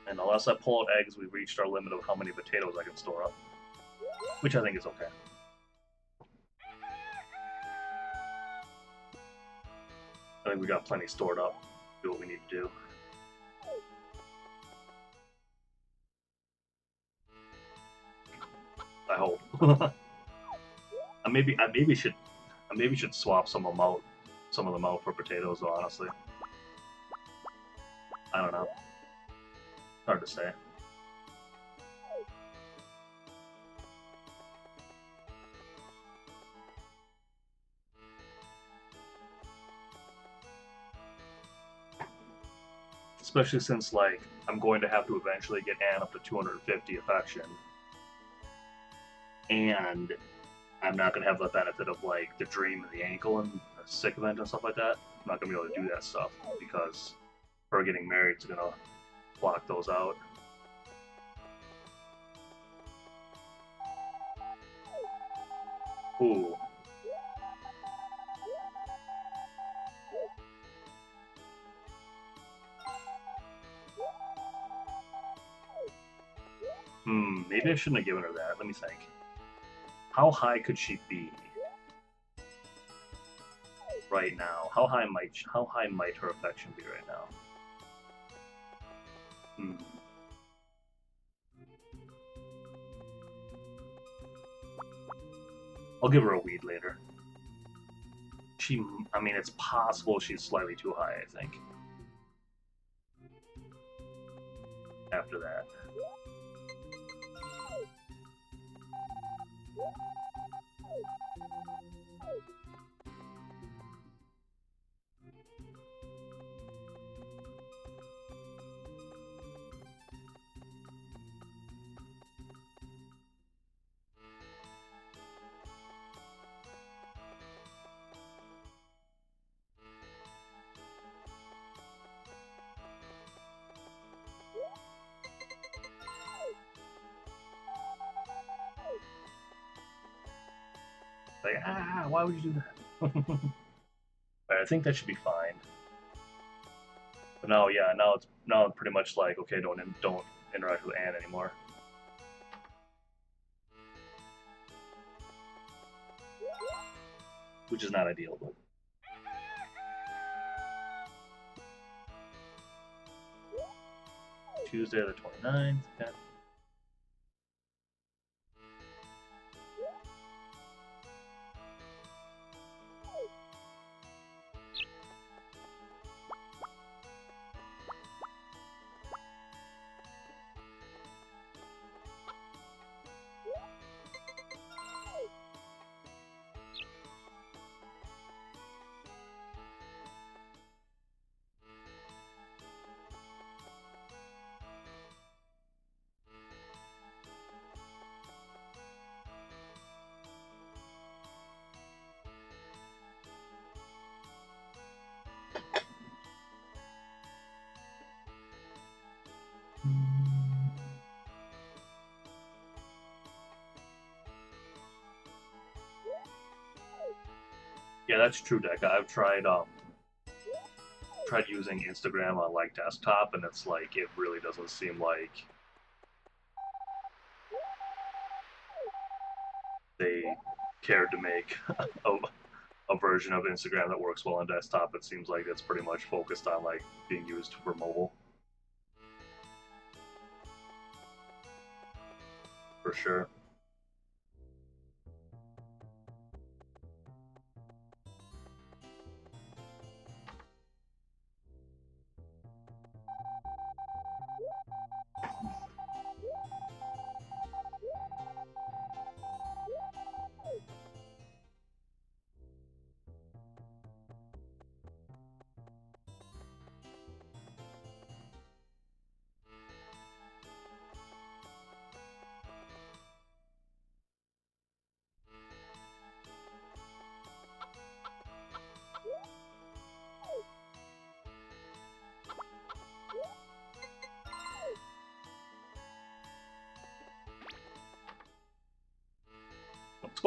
And unless I pull out eggs, we've reached our limit of how many potatoes I can store up, which I think is okay. I think we got plenty stored up to do what we need to do. I hope. I maybe should swap some of them out for potatoes. Though, honestly, I don't know. Hard to say. Especially since like I'm going to have to eventually get Anne up to 250 affection, and I'm not gonna have the benefit of like the dream and the ankle and the sick event and stuff like that. I'm not gonna be able to do that stuff because her getting married is gonna block those out. Ooh. Maybe I shouldn't have given her that. Let me think. How high could she be right now? How high might her affection be right now? I'll give her a weed later. I mean, it's possible she's slightly too high, I think. After that. Like, why would you do that? Right, I think that should be fine. But now, yeah, now it's pretty much like, okay, don't interact with Anne anymore. Which is not ideal, but Tuesday the 29th. Okay. Yeah, that's true, Deck. I've tried using Instagram on like desktop, and it's like it really doesn't seem like they cared to make a version of Instagram that works well on desktop. It seems like it's pretty much focused on like being used for mobile. For sure.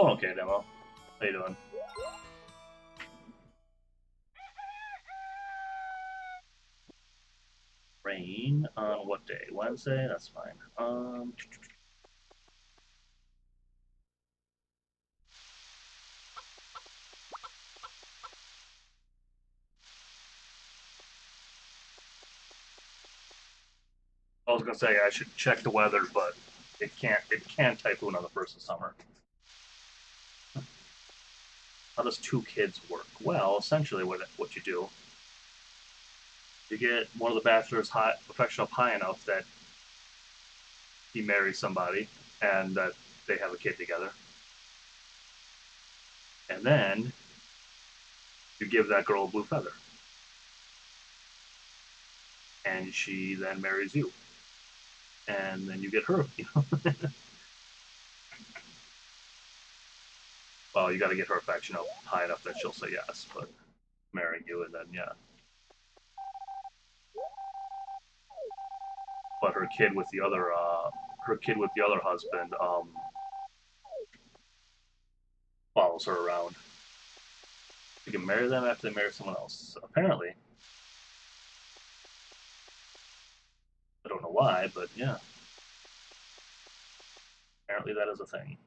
going okay, Demo. How you doing? Rain on what day? Wednesday? That's fine. I was gonna say I should check the weather, but it can't typhoon on the first of summer. How does two kids work? Well, essentially, what you do, you get one of the bachelors high, affection up high enough that he marries somebody and that they have a kid together, and then you give that girl a blue feather, and she then marries you, and then you get her. You know, well, you got to get her affection up high enough that she'll say yes, but marrying you, and then yeah. But her kid with the other husband, follows her around. You can marry them after they marry someone else. Apparently, I don't know why, but yeah, apparently that is a thing.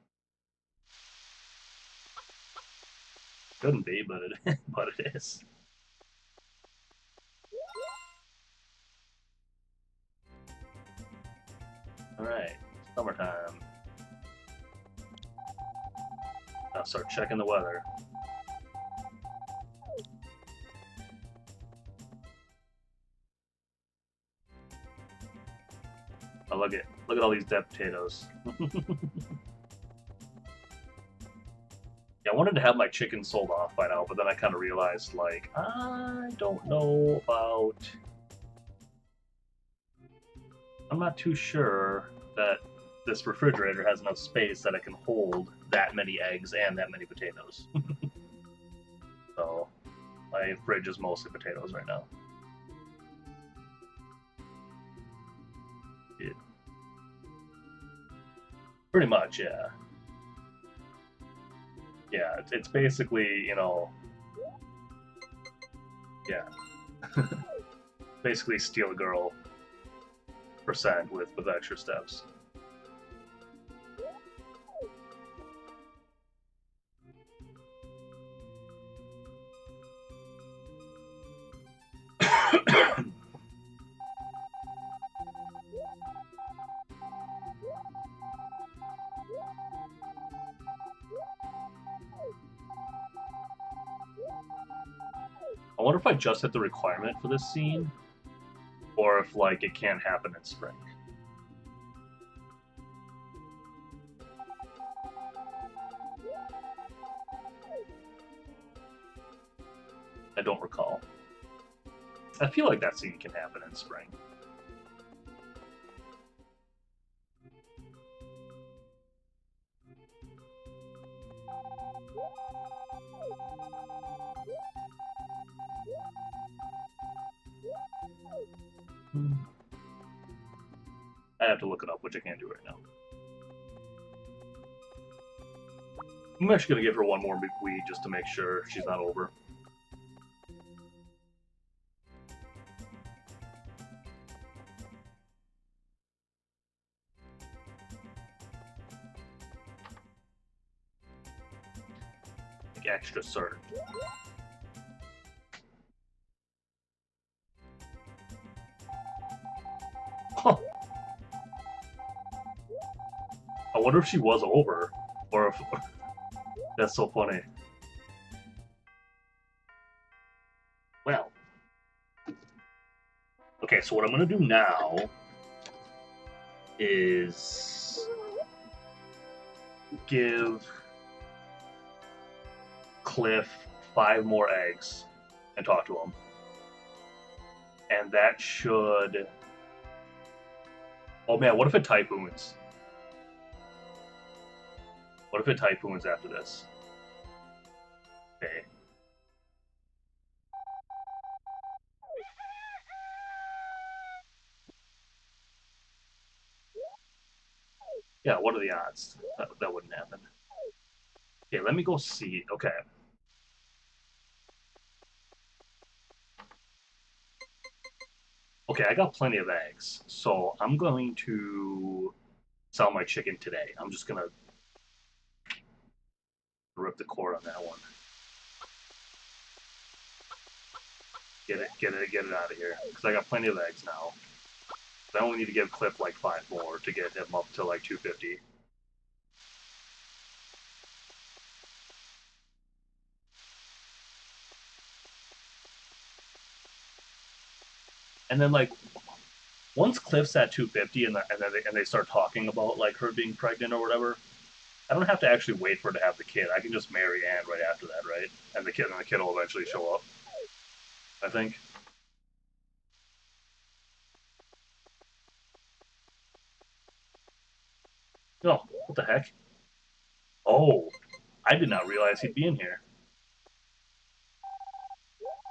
Couldn't be, but it but it is. All right, summertime. Now start checking the weather. Oh, look at all these dead potatoes. Yeah, I wanted to have my chicken sold off by now, but then I kind of realized, like, I don't know about. I'm not too sure that this refrigerator has enough space that it can hold that many eggs and that many potatoes. So my fridge is mostly potatoes right now. Yeah. Pretty much, yeah. Yeah, it's basically, yeah, basically steal a girl percent with extra steps. I wonder if I just hit the requirement for this scene, or if like it can't happen in spring. I don't recall. I feel like that scene can happen in spring. I have to look it up, which I can't do right now. I'm actually gonna give her one more weed just to make sure she's not over. Like extra certain. Huh. I wonder if she was over, or if that's so funny. Well, okay, so what I'm gonna do now is give Cliff 5 more eggs and talk to him. And that should. Oh man, what if it typhoons? What if it typhoons after this? Okay. Yeah, what are the odds? That wouldn't happen. Okay, let me go see. Okay. Okay, I got plenty of eggs, so I'm going to sell my chicken today. I'm just gonna rip the cord on that one. Get it out of here. Because I got plenty of eggs now. I only need to give Cliff like 5 more to get him up to like 250. And then like once Cliff's at 250 and they start talking about like her being pregnant or whatever, I don't have to actually wait for her to have the kid. I can just marry Anne right after that, right? And the kid will eventually show up. I think. No, what the heck? Oh, I did not realize he'd be in here.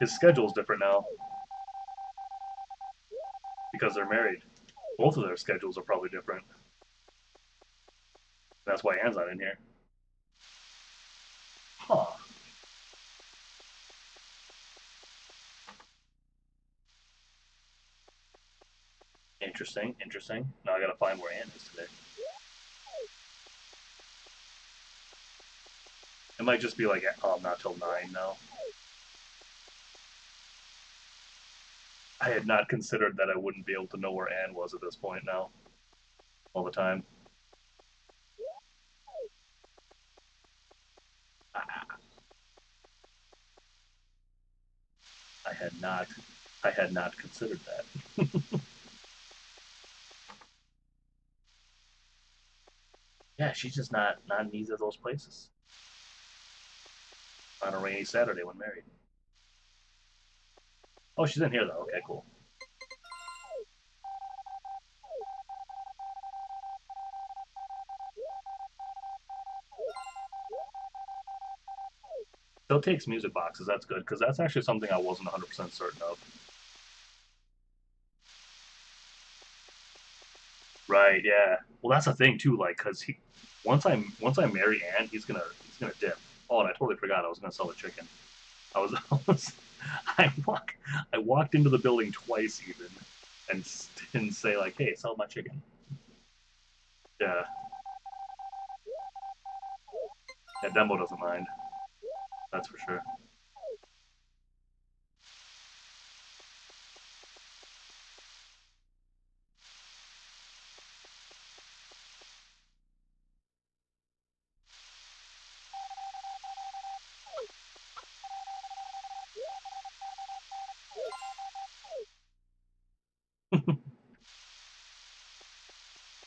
His schedule's different now because they're married. Both of their schedules are probably different. That's why Anne's not in here. Huh. Interesting, interesting. Now I gotta find where Anne is today. It might just be like, not till 9 now. I had not considered that I wouldn't be able to know where Anne was at this point now, all the time. I had not, I had not considered that. Yeah, she's just not in either of those places on a rainy Saturday when married. Oh, she's in here though. Okay, cool. Still takes music boxes. That's good because that's actually something I wasn't 100% certain of. Right? Yeah. Well, that's the thing too. Like, cause he once I marry Ann, he's gonna dip. Oh, and I totally forgot I was gonna sell the chicken. I was, I was I walk I walked into the building twice even, and didn't say like, "Hey, sell my chicken." Yeah. Yeah. Dembo doesn't mind. That's for sure.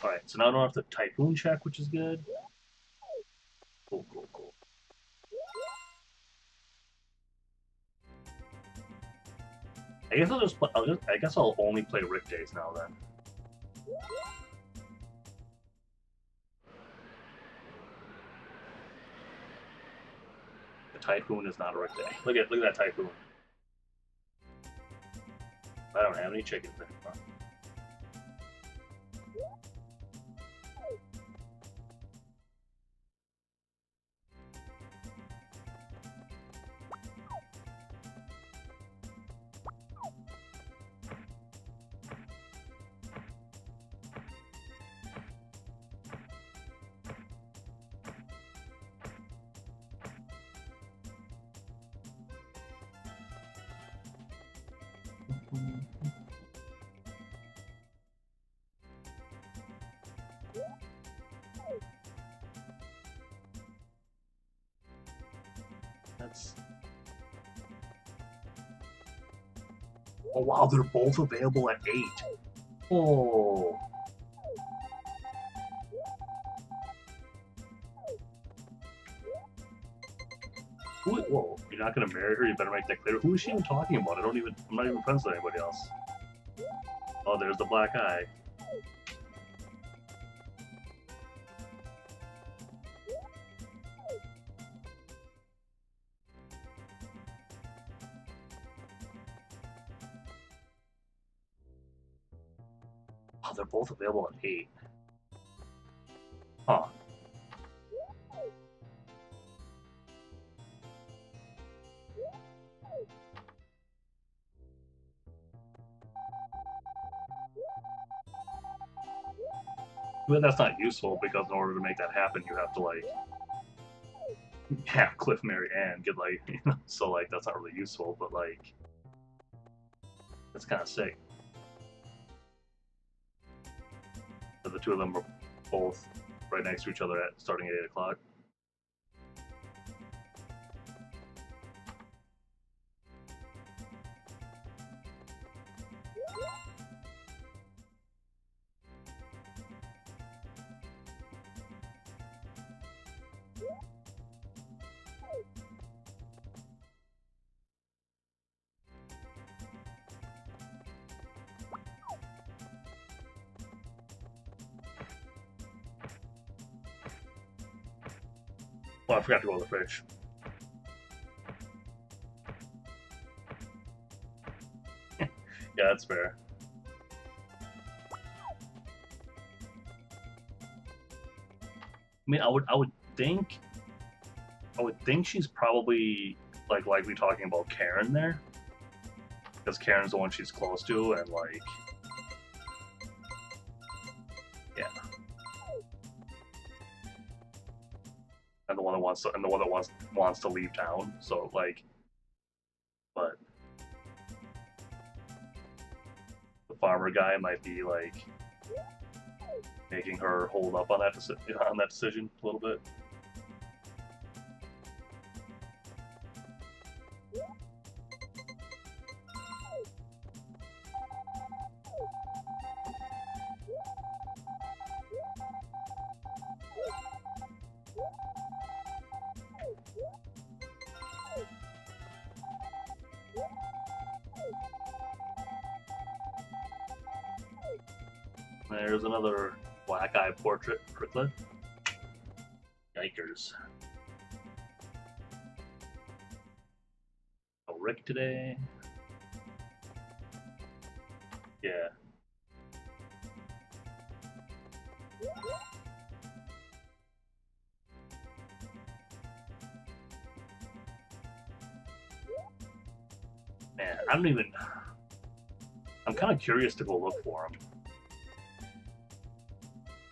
All right. So now I don't have to typhoon check, which is good. Cool. Cool. Cool. I guess I'll just, I guess I'll only play Rick Days now then. The Typhoon is not a Rick Day. Look at that Typhoon. I don't have any chickens anymore. That's. Oh wow, they're both available at 8. Oh. Whoa, you're not gonna marry her? You better make that clear. Who is she even talking about? I'm not even friends with anybody else. Oh, there's the black eye. Oh, they're both available at 8. Huh. But that's not useful because in order to make that happen, you have to like have Cliff marry Anne, get like so like that's not really useful, but like that's kind of sick. That the two of them were both right next to each other at starting at 8 o'clock. Oh, I forgot to go to the fridge. Yeah, that's fair. I mean, I would think she's probably like likely talking about Karen there, because Karen's the one she's close to, and like, yeah, and the one that wants to leave town. So like, but the farmer guy might be like making her hold up on that decision a little bit. There's another black eye portrait pricklet. Yikers. Oh, Rick today. Yeah. Man, I don't even. I'm kind of curious to go look for him.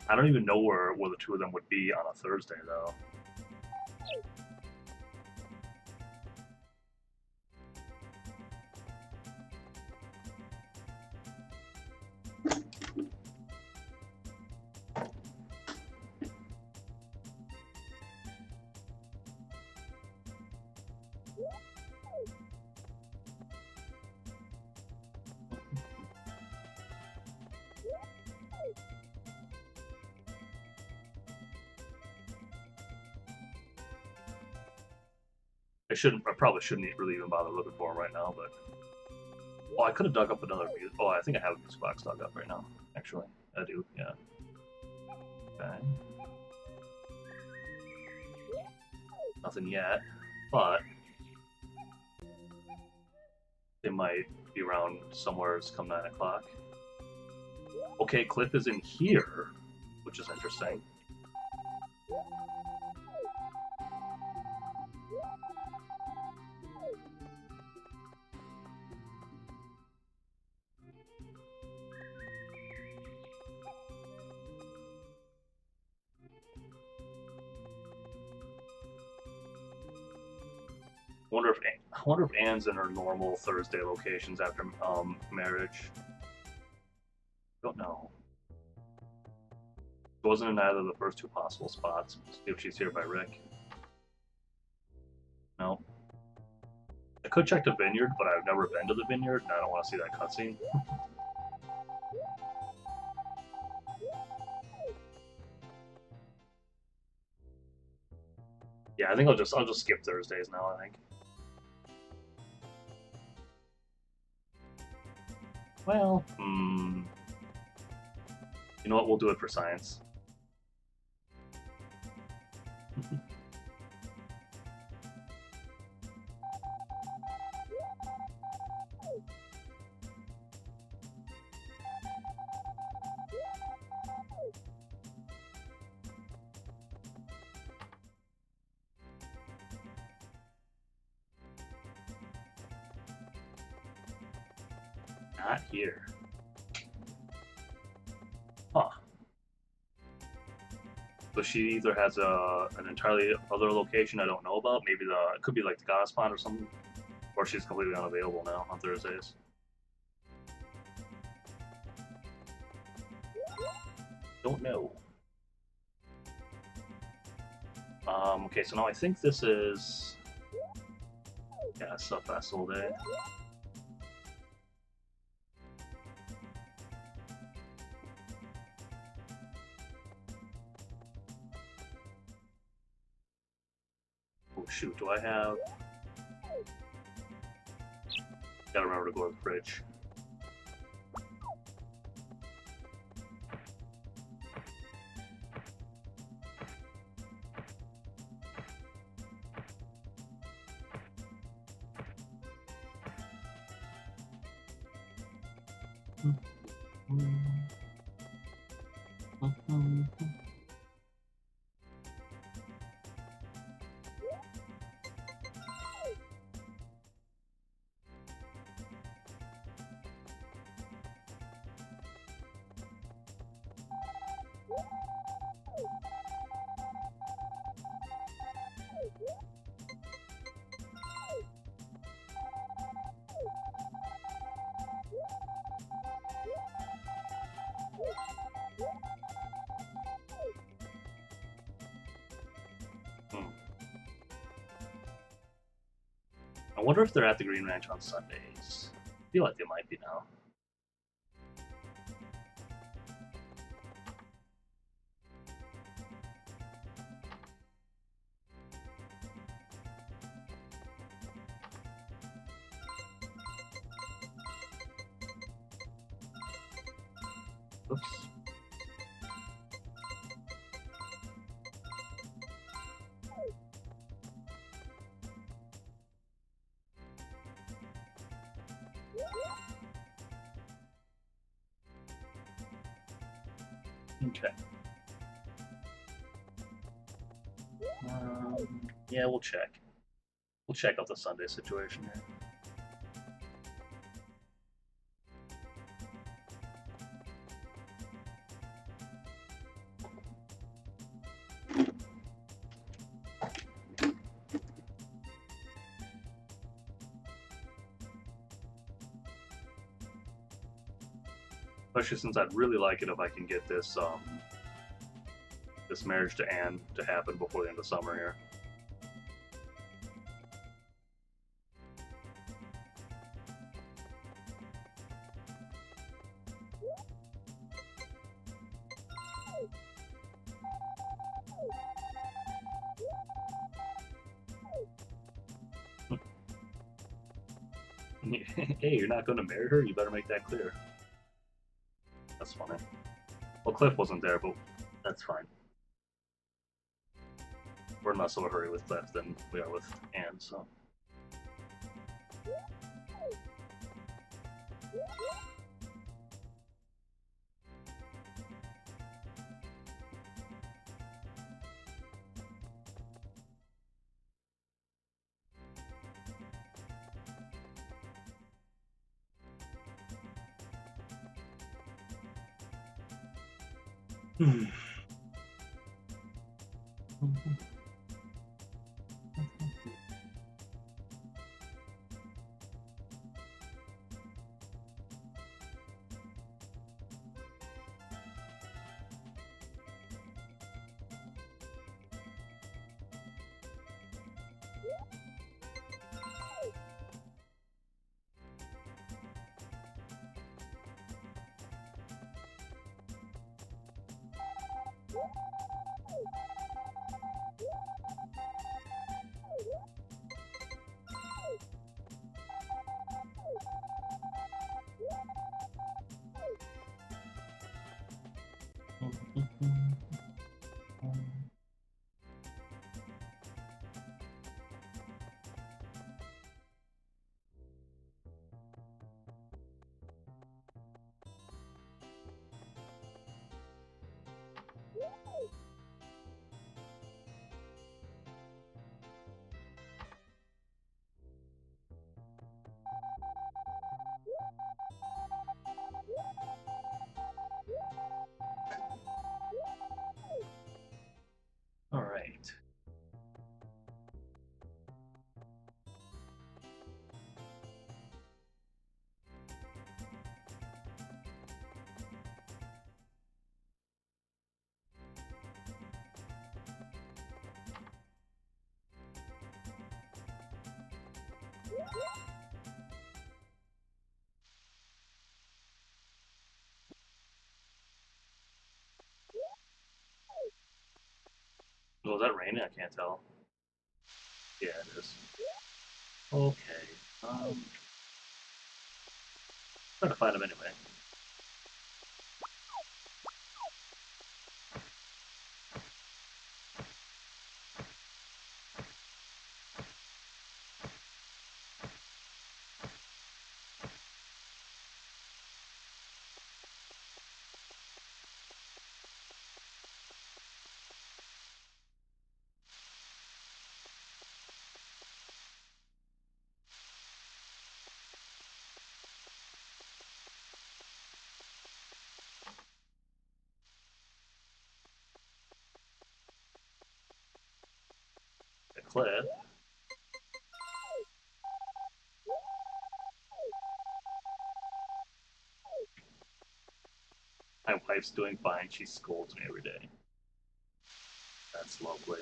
I don't even know where the two of them would be on a Thursday, though. I probably shouldn't really even bother looking for him right now, but. Oh, I could have dug up another music. Oh, I think I have a music box dug up right now. Actually, I do. Yeah. Okay. Nothing yet, but they might be around somewhere come 9 o'clock. Okay, Cliff is in here, which is interesting. I wonder if Anne's in her normal Thursday locations after marriage. Don't know. She wasn't in either of the first two possible spots. See if she's here by Rick. No. I could check the vineyard, but I've never been to the vineyard, and I don't want to see that cutscene. Yeah, I think I'll just skip Thursdays now. I think. Well, you know what? We'll do it for science. Not here. Huh. So she either has an entirely other location I don't know about. Maybe it could be like the goddess pond or something, or she's completely unavailable now on Thursdays. Don't know. Okay, so now I think this is Sub Festival Day. Oh shoot, do I have? Gotta remember to go to the fridge. I wonder if they're at the Green Ranch on Sundays. I feel like they might be now. Oops. Okay. Yeah, we'll check. We'll check out the Sunday situation here. Especially since I'd really like it if I can get this this marriage to Anne to happen before the end of summer here. Hey, you're not going to marry her? You better make that clear. That's funny. Well, Cliff wasn't there, but that's fine. We're in less of a hurry with Cliff than we are with Anne, so. Was that raining? I can't tell. Yeah, it is. Okay. Trying to find him anyway. A cliff. My wife's doing fine. She scolds me every day. That's lovely.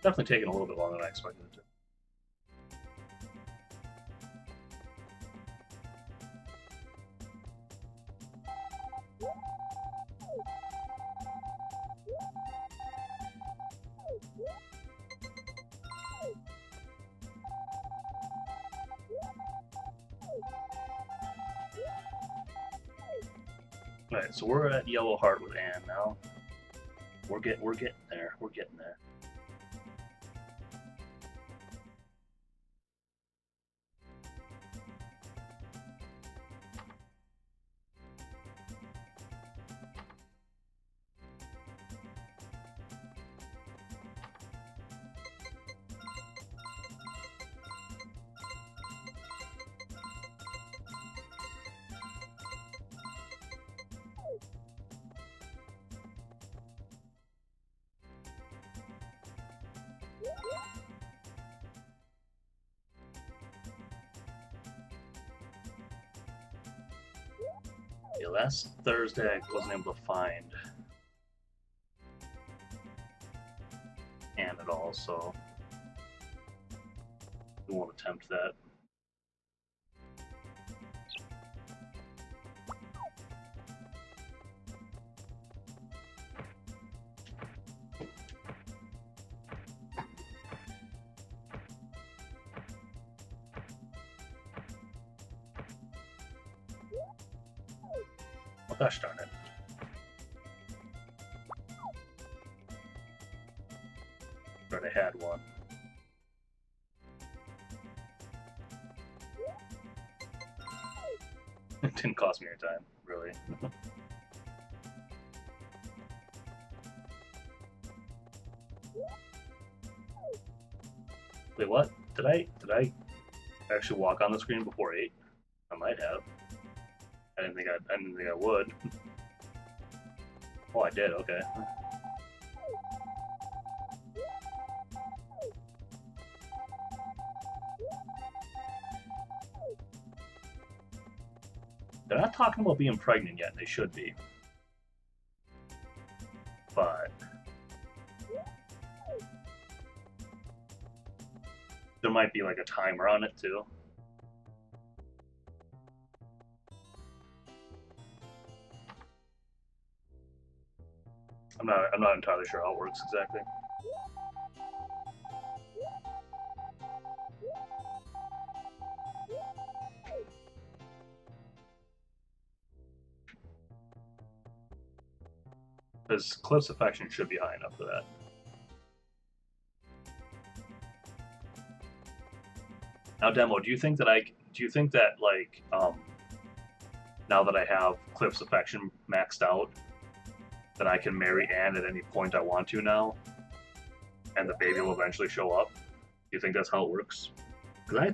Definitely taking a little bit longer than I expected it to. Alright, so we're at Yellow Heart with Anne now. We're getting there. We're getting there. Yeah, last Thursday I wasn't able to find Anne at all, so we won't attempt that. Oh, gosh darn it. But I had one. It didn't cost me any time, really. Wait, what? Did I actually walk on the screen before 8? I might have. I didn't think I would. Oh, I did. Okay. They're not talking about being pregnant yet. They should be. But there might be like a timer on it too. I'm not entirely sure how it works exactly. Because Cliff's affection should be high enough for that. Now, Demo, do you think that like now that I have Cliff's affection maxed out, that I can marry Anne at any point I want to now, and the baby will eventually show up? Do you think that's how it works? Because I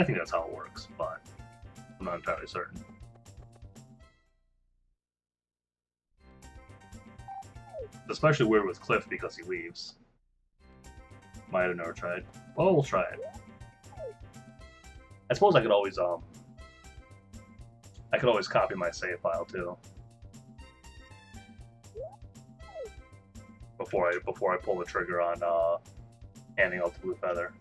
think that's how it works, but I'm not entirely certain. Especially weird with Cliff because he leaves. Might have never tried. Well, we'll try it. I suppose I could always copy my save file too. Before I pull the trigger on handing out the blue feather.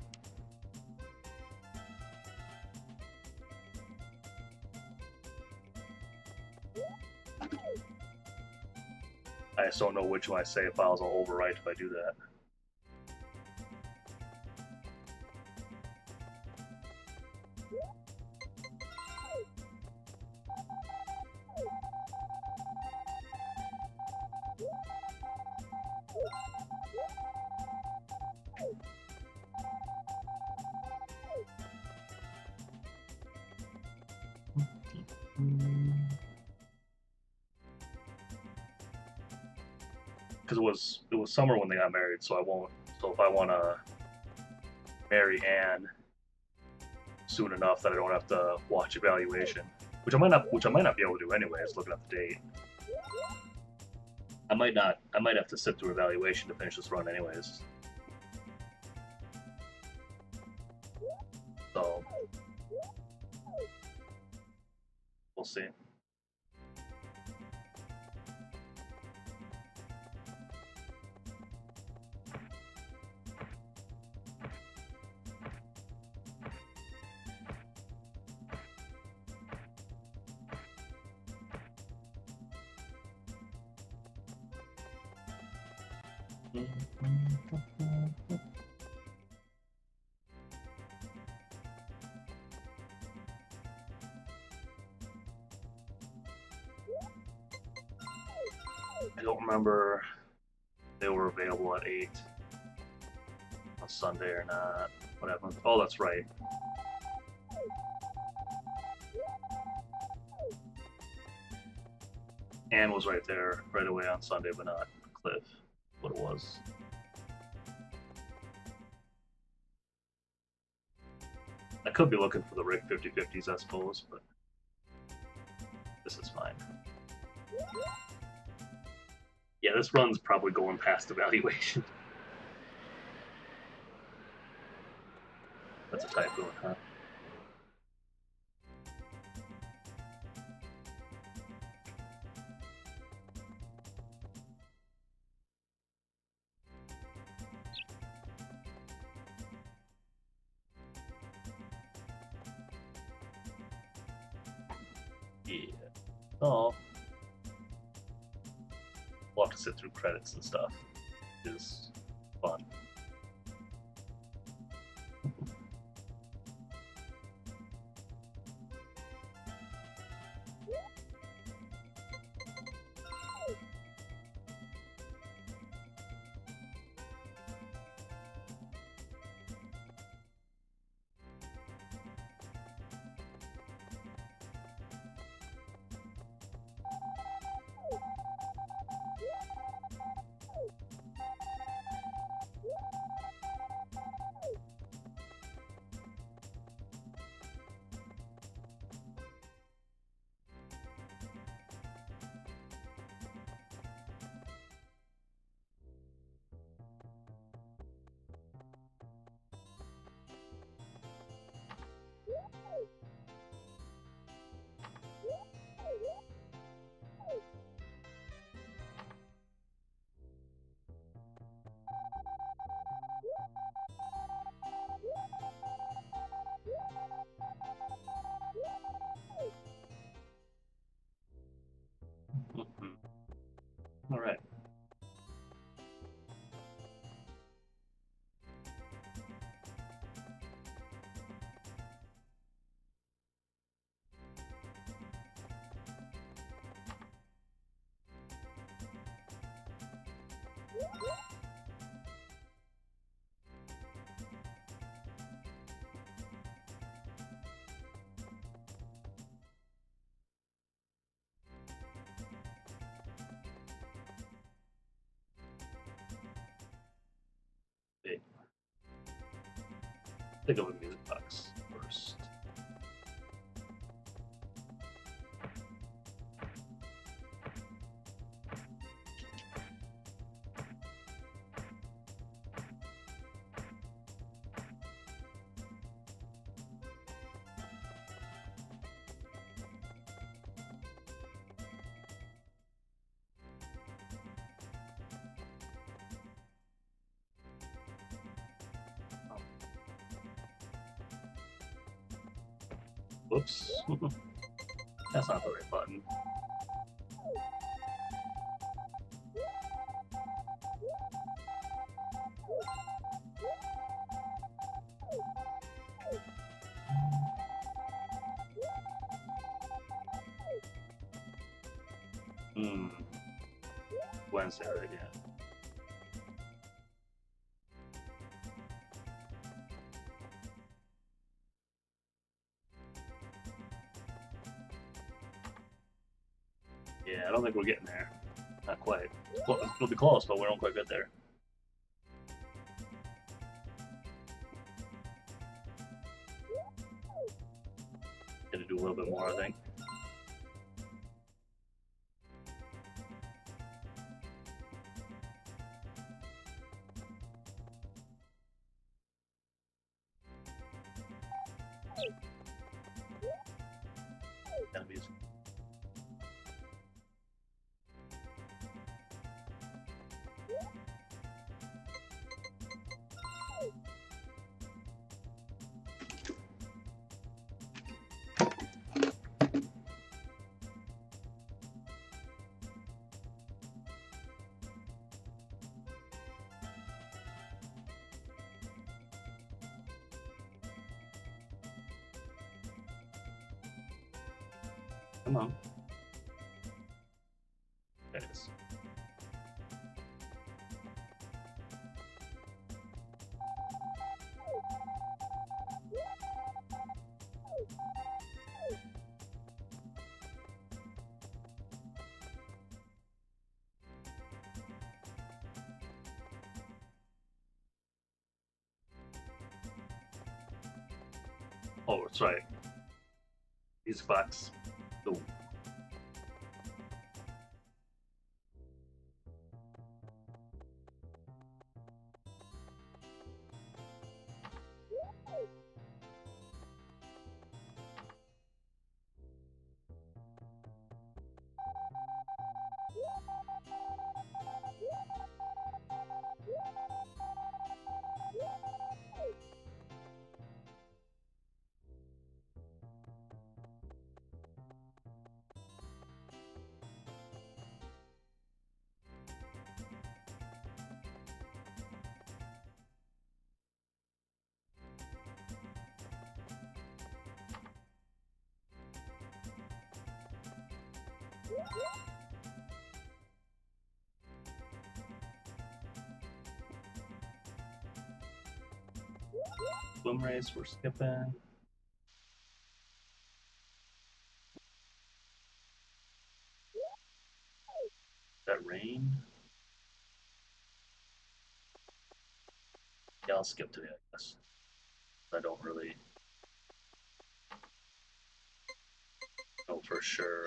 I just don't know which of my save files I'll overwrite if I do that. Because it was summer when they got married, so I won't. So if I want to marry Anne soon enough that I don't have to watch evaluation, which I might not be able to do anyways. Looking at the date, I might have to sit through evaluation to finish this run anyways. So we'll see. I don't remember if they were available at 8 on Sunday or not. Whatever. Oh, that's right. Anne was right there right away on Sunday, but not Cliff. What it was. I could be looking for the Rick 50/50s, I suppose, but this is fine. Yeah, this run's probably going past evaluation. That's a typo, huh? Yeah. Oh. We'll have to sit through credits and stuff. It's fun. Think of a music box first. Whoops. That's not the right button. Wednesday, right? Yeah. Yeah, I don't think we're getting there. Not quite. Well, it'll be close, but we don't quite get there. Gonna do a little bit more, I think. Enemies. Come on. There it is. Oh, that's right. These box. Oh. Swim race, we're skipping. That rain? Yeah, I'll skip today, I guess. I don't really know for sure.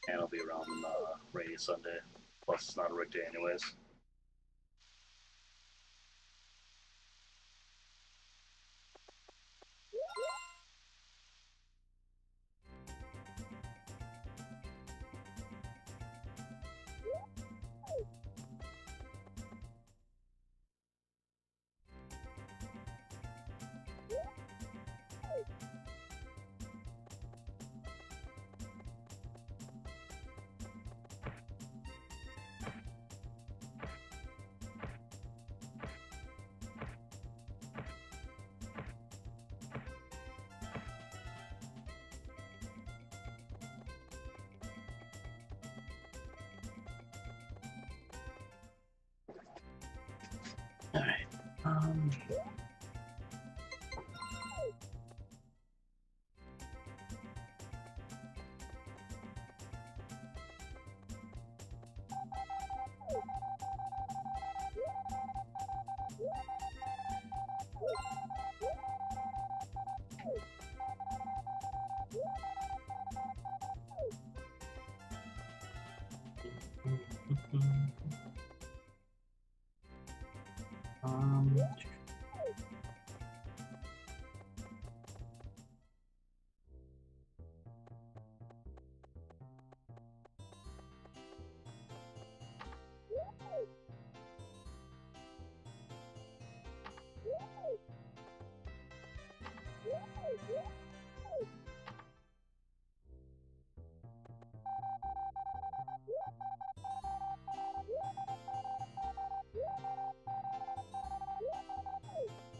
And I'll be around on rainy Sunday. Plus, it's not a rig day anyways.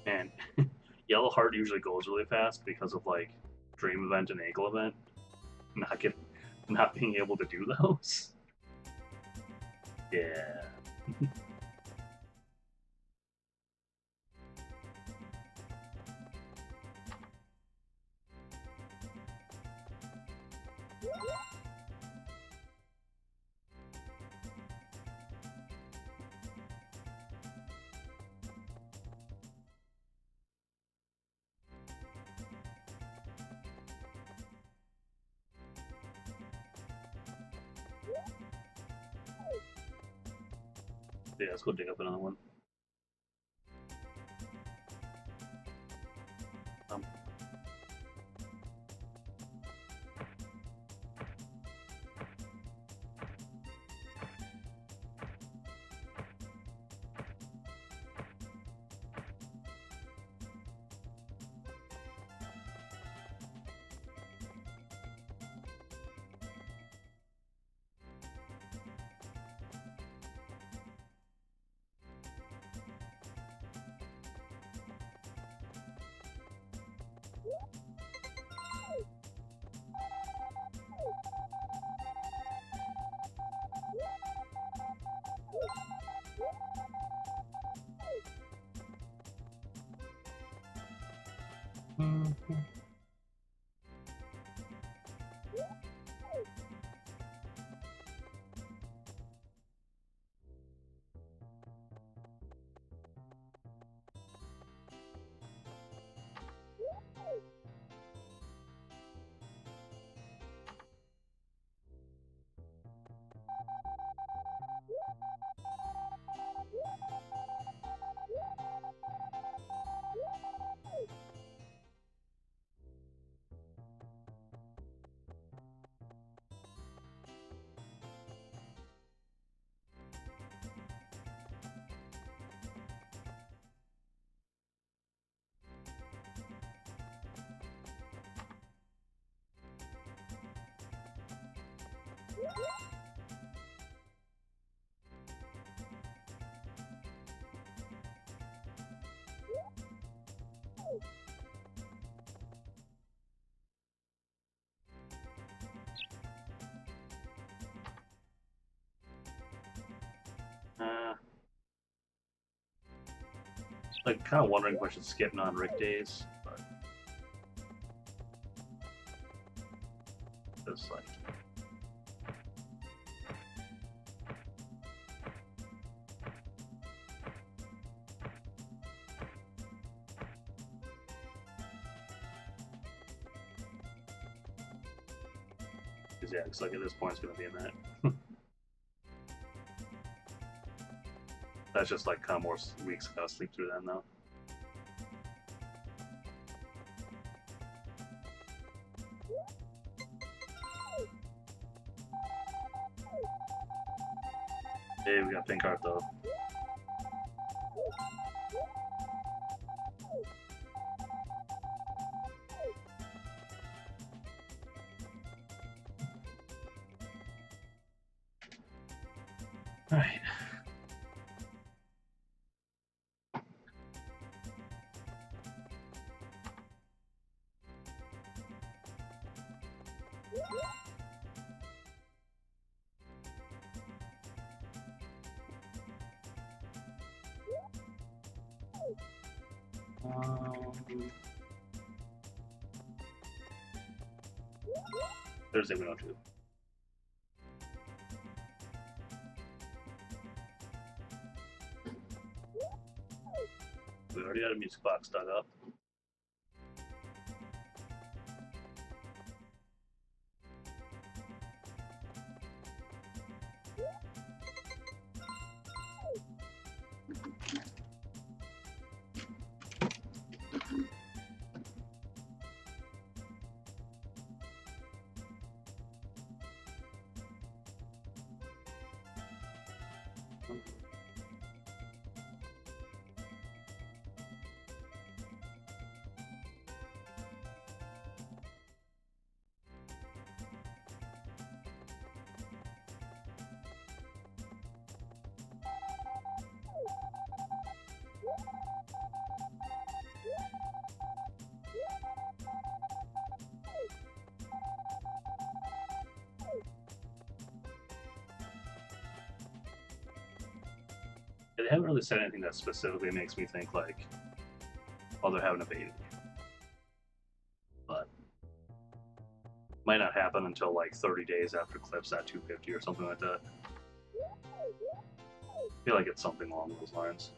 And yellow heart usually goes really fast because of like dream event and ankle event. Not being able to do those. Yeah. Yeah, let's go dig up another one. Um, uh, like kind of wondering if I should skip non-Rick days, but it's like yeah, looks like at this point it's gonna be a minute. That's just like kind of more weeks I gotta sleep through then though. Hey, we got pink art though. Alright. Thursday we don't do. We already got a music box dug up. They haven't really said anything that specifically makes me think like, oh, they're having a baby. But might not happen until like 30 days after Cliff's at 250 or something like that. I feel like it's something along those lines.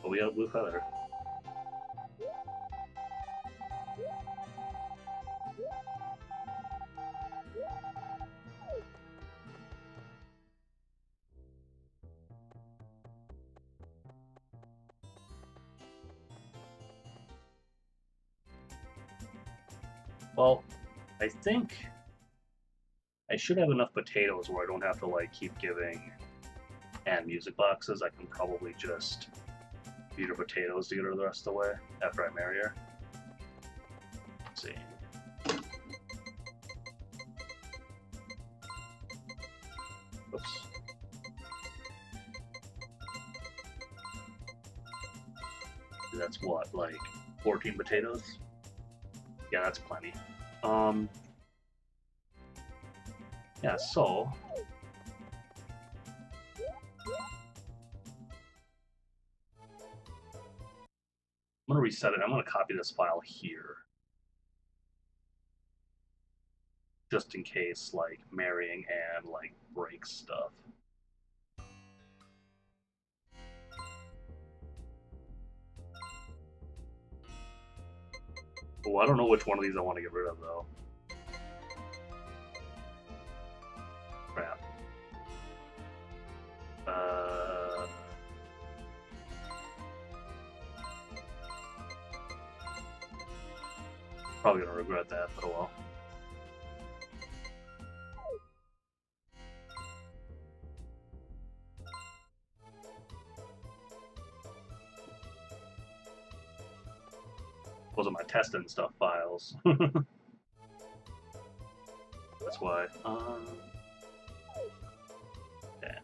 But we have a blue feather. Well, I think I should have enough potatoes where I don't have to like keep giving and music boxes. I can probably just feed her potatoes to get her the rest of the way after I marry her. Let's see. Oops. That's what, like 14 potatoes? Yeah, that's plenty. Yeah, so I'm gonna reset it. I'm gonna copy this file here, just in case like marrying and like breaks stuff. Oh, I don't know which one of these I want to get rid of though. Crap. Probably gonna regret that, but oh well. Those are my test and stuff files. That's why. Yeah.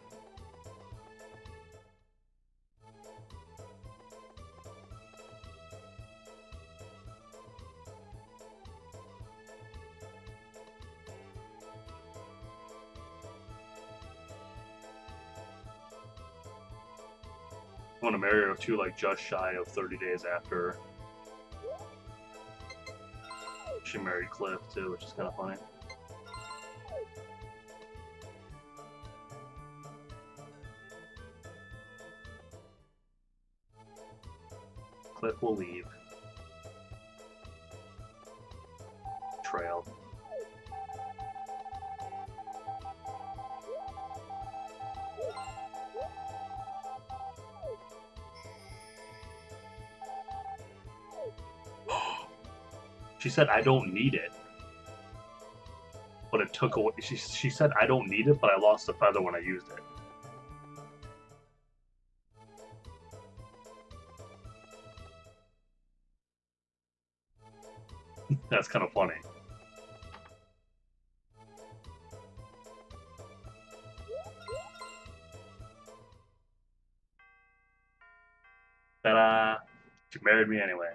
I want to marry her too, like just shy of 30 days after she married Cliff too, which is kind of funny. Cliff will leave. Trail. She said, I don't need it. But it took away. She said, I don't need it, but I lost the feather when I used it. That's kind of funny. Ta-da! She married me anyway.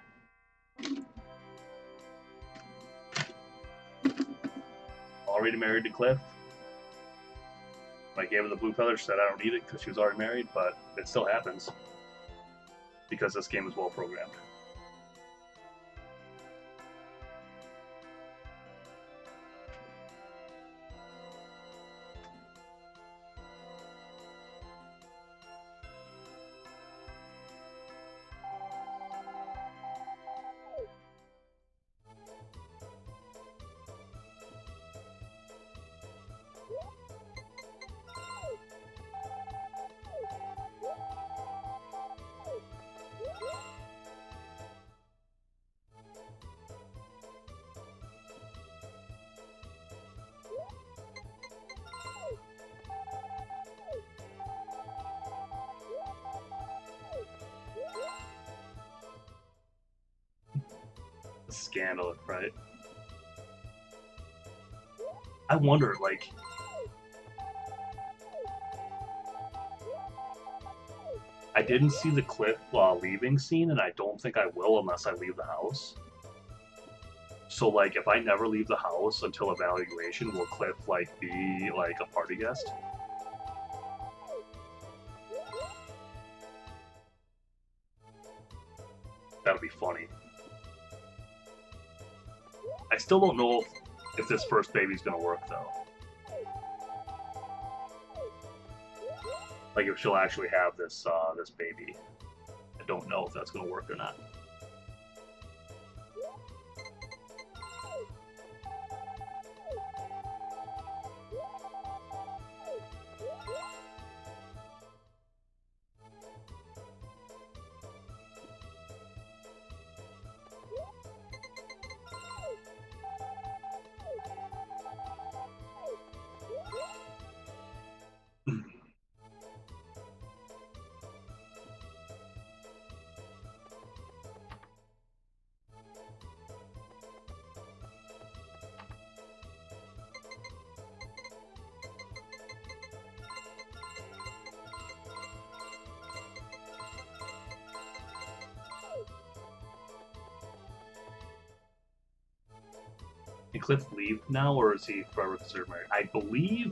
Already married to Cliff. When I gave her the blue feather, she said I don't need it because she was already married, but it still happens. Because this game is well programmed. Scandal, right? I wonder, like, I didn't see the Cliff leaving scene, and I don't think I will unless I leave the house. So, like, if I never leave the house until evaluation, will Cliff, like, be, like, a party guest? That'll be funny. I still don't know if this first baby's gonna work, though. Like, if she'll actually have this, this baby. I don't know if that's gonna work or not. Can Cliff leave now, or is he forever considered married? I believe.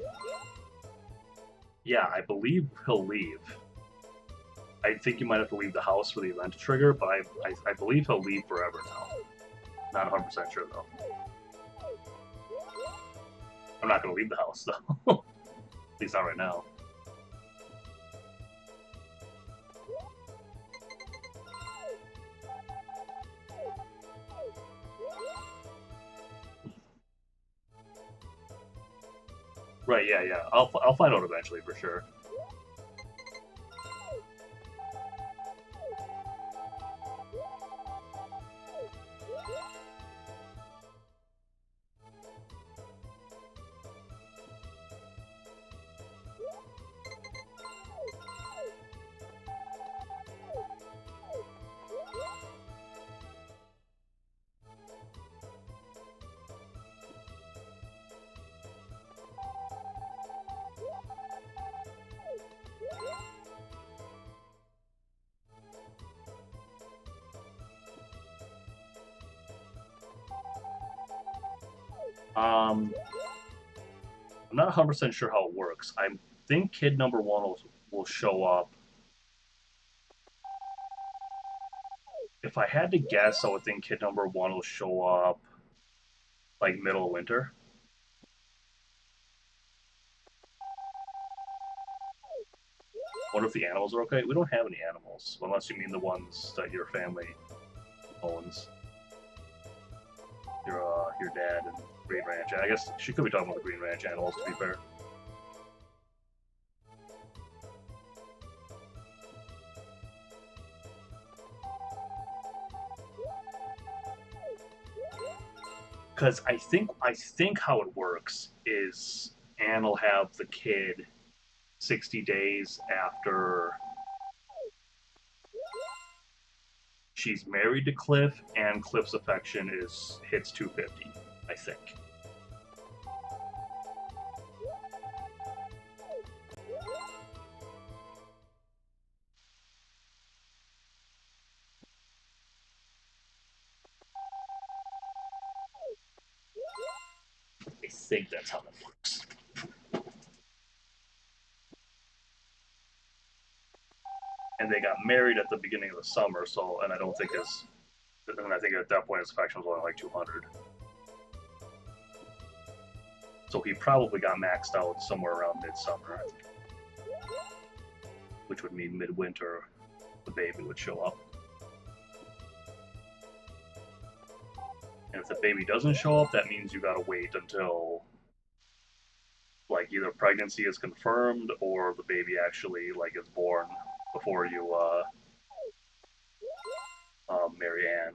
Yeah, I believe he'll leave. I think you might have to leave the house for the event to trigger, but I believe he'll leave forever now. Not 100% sure, though. I'm not going to leave the house, though. At least not right now. Right, yeah. I'll find out eventually, for sure. I'm not 100% sure how it works. I think kid number one will show up. If I had to guess, I would think kid number one will show up like middle of winter. Wonder if the animals are okay. We don't have any animals, unless you mean the ones that your family owns. Your dad and Green Ranch. I guess she could be talking about the Green Ranch animals, to be fair. Because I think how it works is Anne will have the kid 60 days after she's married to Cliff, and Cliff's affection hits 250, I think. I think that's how that works. And they got married at the beginning of the summer, so, and I don't think I think at that point his affection was only like 200. So he probably got maxed out somewhere around midsummer, which would mean midwinter the baby would show up. And if the baby doesn't show up, that means you gotta wait until like either pregnancy is confirmed or the baby actually like is born before you marry Anne.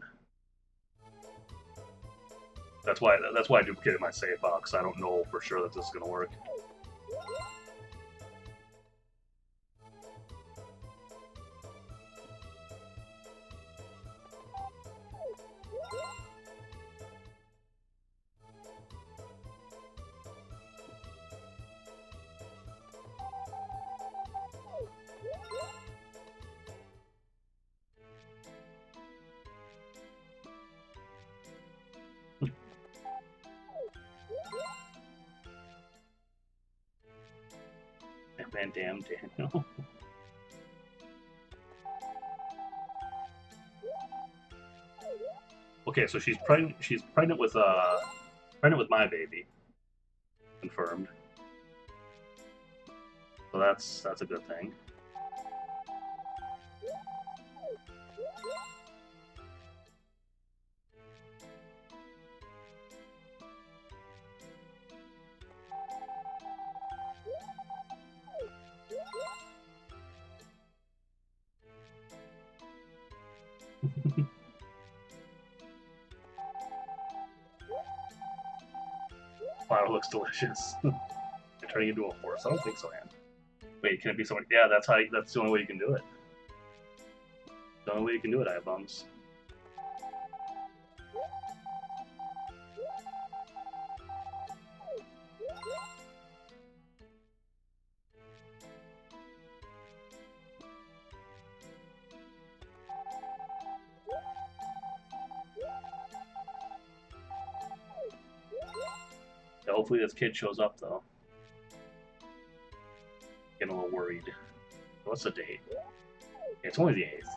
That's why I duplicated my save box. I don't know for sure that this is gonna work. Van Damme Daniel. Okay, so she's pregnant. She's pregnant with my baby, confirmed. So that's a good thing. Flower looks delicious. You're turning into a horse. I don't think so, man. Wait, can it be someone? Yeah, that's how. That's the only way you can do it. The only way you can do it, I have bums. Yeah, hopefully this kid shows up though. Getting a little worried. What's the date? It's only the 8th.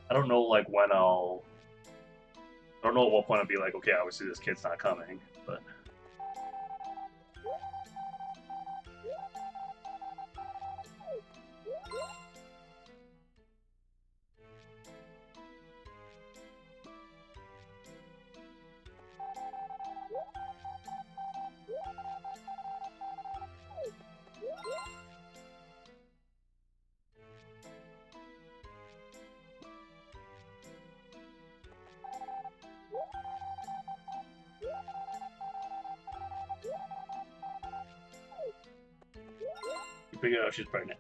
I don't know, like when I'll. I don't know at what point I'll be like, okay, obviously this kid's not coming, but. You figure out she's pregnant.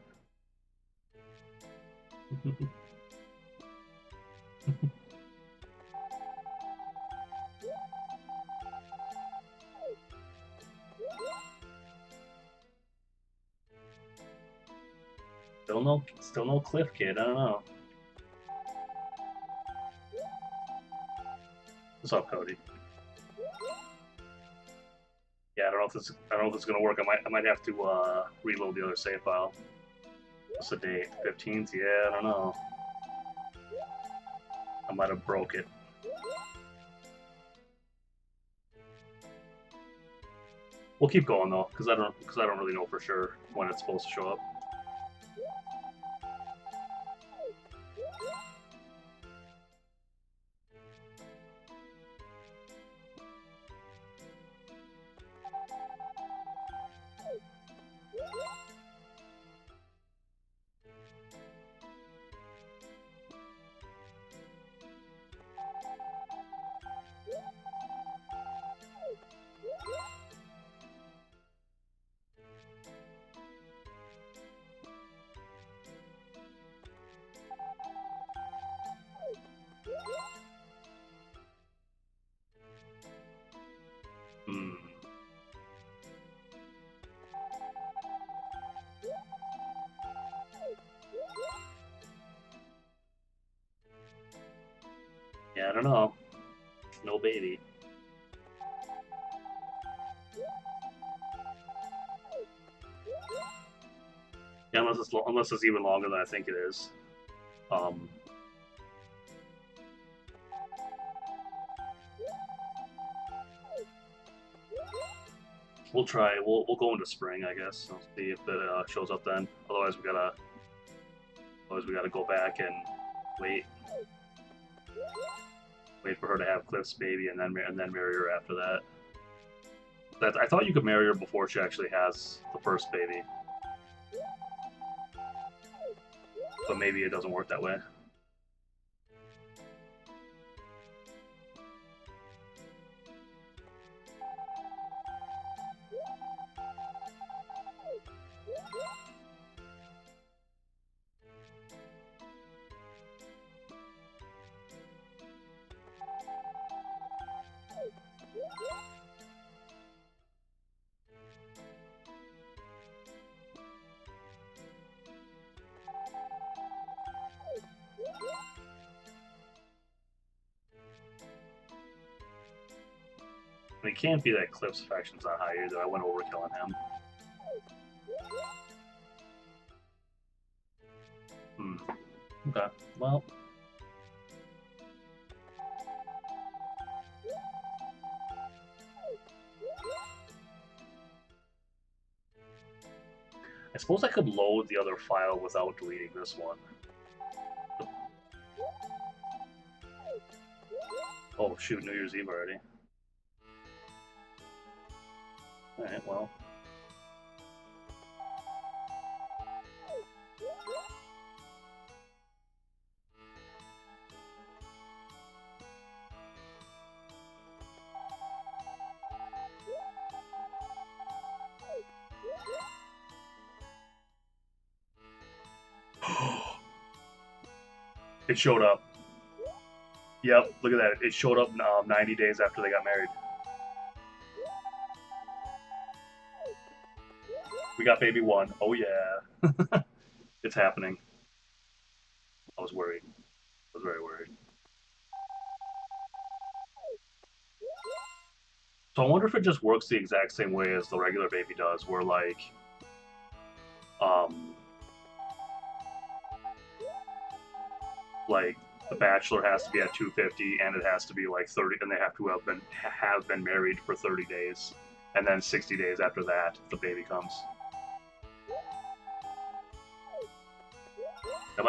Still no Cliff Kid. I don't know. What's up, Cody? Yeah, I don't know if it's gonna work. I might have to reload the other save file. What's the date? 15th? Yeah, I don't know. I might have broke it. We'll keep going though, because I don't really know for sure when it's supposed to show up. Yeah, I don't know. No baby. Yeah, unless it's even longer than I think it is. We'll try. We'll go into spring, I guess. I'll see if it shows up then. Otherwise, we gotta go back and wait for her to have Cliff's baby, and then marry her after that. I thought you could marry her before she actually has the first baby, but maybe it doesn't work that way. I mean, it can't be that Cliff's affection's not high either. I went overkilling him. Okay, well. I suppose I could load the other file without deleting this one. Oh shoot, New Year's Eve already. Alright, well. It showed up. Yep, look at that. It showed up 90 days after they got married. We got baby one. Oh yeah. It's happening. I was worried. I was very worried. So I wonder if it just works the exact same way as the regular baby does, where like, like the bachelor has to be at 250, and it has to be like 30, and they have to have been married for 30 days, and then 60 days after that, the baby comes. That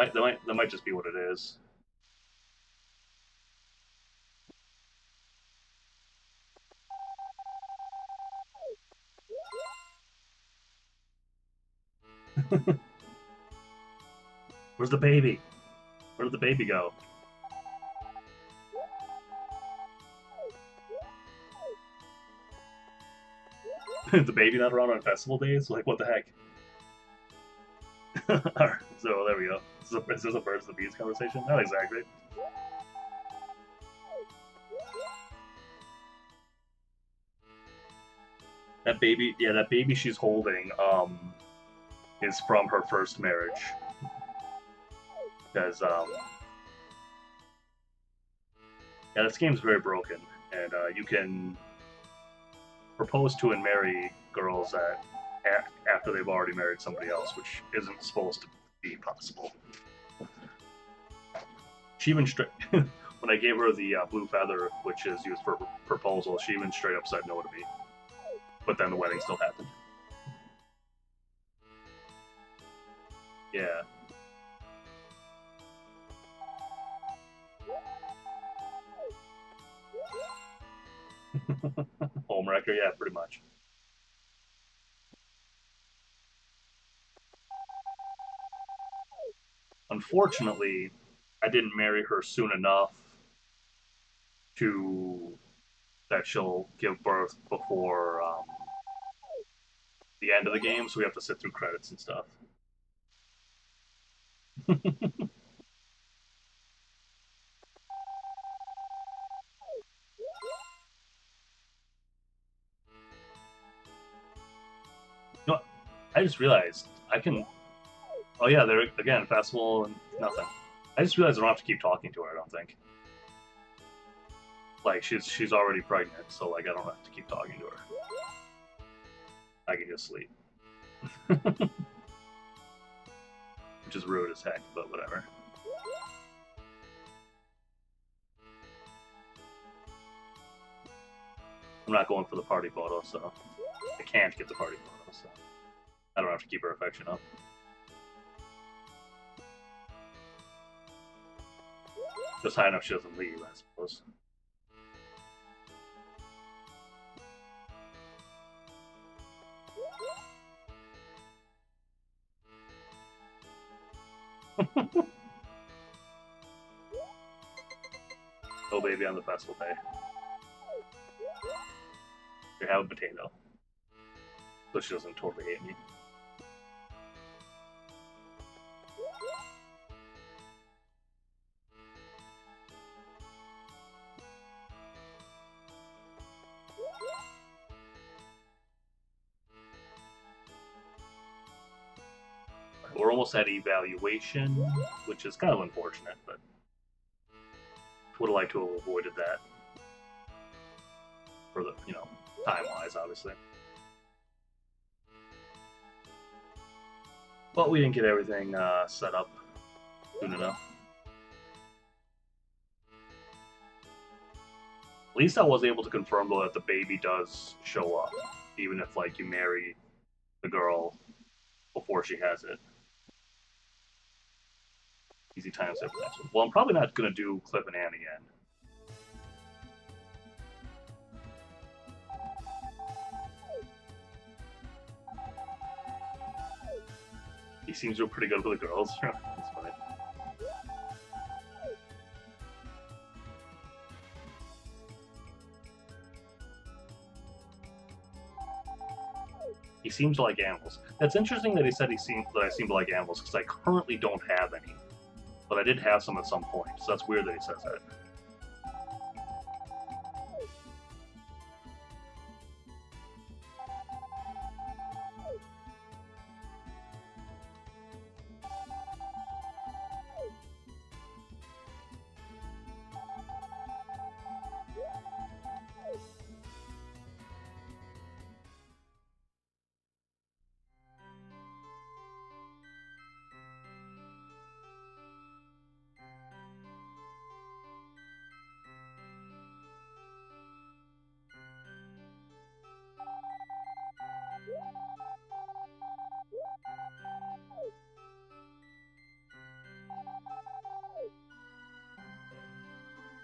might just be what it is. Where's the baby? Where did the baby go? The baby not around on festival days? Like, what the heck? Alright, so there we go. Is this a birds and the bees conversation? Not exactly. That baby, yeah, that baby she's holding, is from her first marriage. Because, yeah, this game's very broken, and you can propose to and marry girls after they've already married somebody else, which isn't supposed to be possible. She even when I gave her the blue feather, which is used for proposal, she even straight up said no to me. But then the wedding still happened. Yeah. Homewrecker, yeah, pretty much. Unfortunately, I didn't marry her soon enough to that she'll give birth before the end of the game, so we have to sit through credits and stuff. No, I just realized I can. Oh yeah, there again, festival and nothing. I just realized I don't have to keep talking to her. I don't think. Like she's already pregnant, so like I don't have to keep talking to her. I can just sleep, which is rude as heck, but whatever. I'm not going for the party photo, so I can't get the party photo, so I don't have to keep her affection up. Just high enough she doesn't leave, I suppose. No baby on the festival day. They have a potato. So she doesn't totally hate me. We're almost at evaluation, which is kind of unfortunate, but would have liked to have avoided that. for the, you know, time-wise, obviously. But we didn't get everything set up soon enough. At least I was able to confirm, though, that the baby does show up, even if, like, you marry the girl before she has it. Easy time set for next one. Well, I'm probably not going to do Cliff and Ann again. He seems real pretty good with the girls. That's funny. He seems to like animals. That's interesting that he said I seem to like animals, because I currently don't have any. But I did have some at some point, so that's weird that he says that.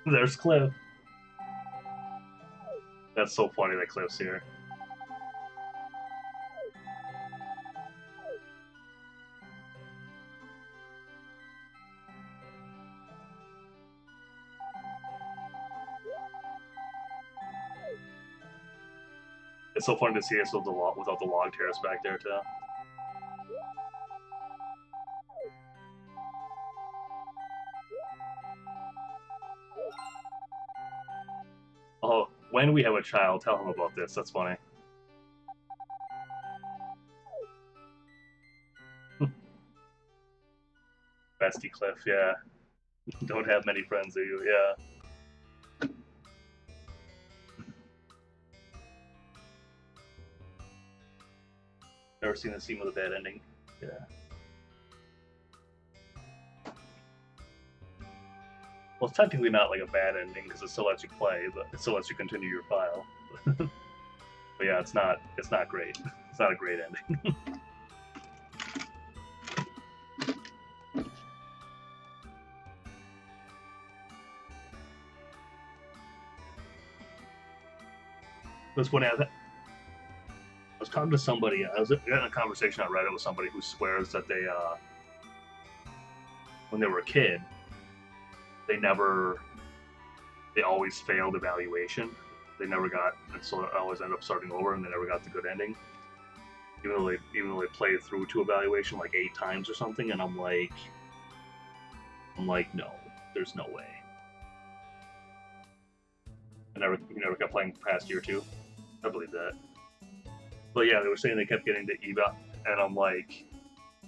There's Cliff. That's so funny that Cliff's here. It's so funny to see us without the log terrace back there, too. Oh, when we have a child, tell him about this. That's funny. Bestie Cliff, yeah. Don't have many friends, do you? Yeah. Never seen a scene with a bad ending. Yeah. Well, it's technically not like a bad ending because it still lets you play, but it still lets you continue your file. But yeah, it's not great. It's not a great ending. That's when I was talking to somebody. I was in a conversation on Reddit with somebody who swears that they, when they were a kid, they always failed evaluation. They never got, and so I always end up starting over, and they never got the good ending. Even though they played through to evaluation like 8 times or something, and I'm like, no, there's no way. You never kept playing past year 2. I believe that. But yeah, they were saying they kept getting to EVA, and I'm like,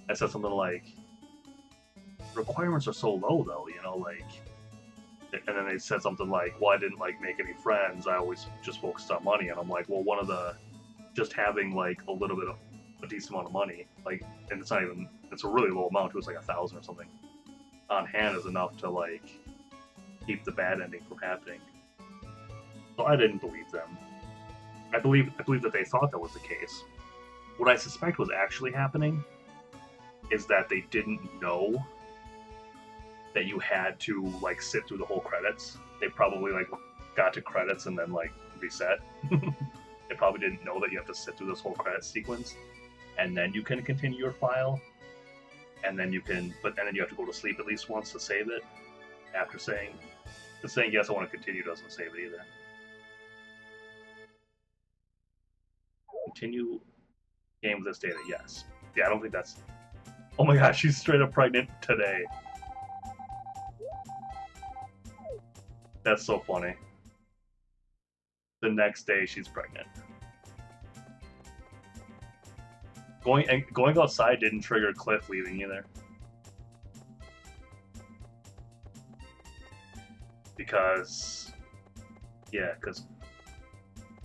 I said something like, requirements are so low though, you know, like, and then they said something like, well, I didn't like make any friends, I always just focused on money, and I'm like, well, one of the, just having like a little bit of a decent amount of money, like, and it's a really low amount, it was like 1,000 or something, on hand is enough to like keep the bad ending from happening. So I didn't believe them. I believe that they thought that was the case. What I suspect was actually happening is that they didn't know that you had to like sit through the whole credits. They probably like got to credits and then like reset. They probably didn't know that you have to sit through this whole credit sequence, and then you can continue your file, and then you have to go to sleep at least once to save it. After saying yes, I want to continue doesn't save it either. Continue game with this data, yes. Yeah, I don't think that's... Oh my gosh, she's straight up pregnant today. That's so funny. The next day, she's pregnant. Going outside didn't trigger Cliff leaving either. Because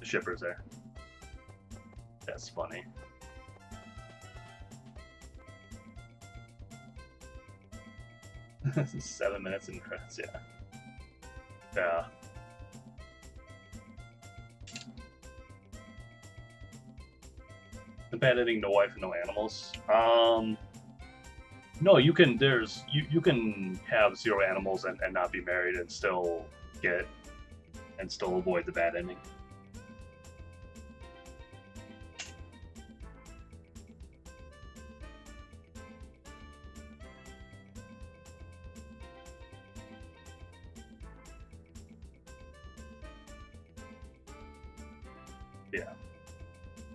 The shipper's there. That's funny. This is 7 minutes in credits, yeah. Yeah. The bad ending, no wife and no animals. No, you can. You can have 0 animals and not be married and still avoid the bad ending. Yeah.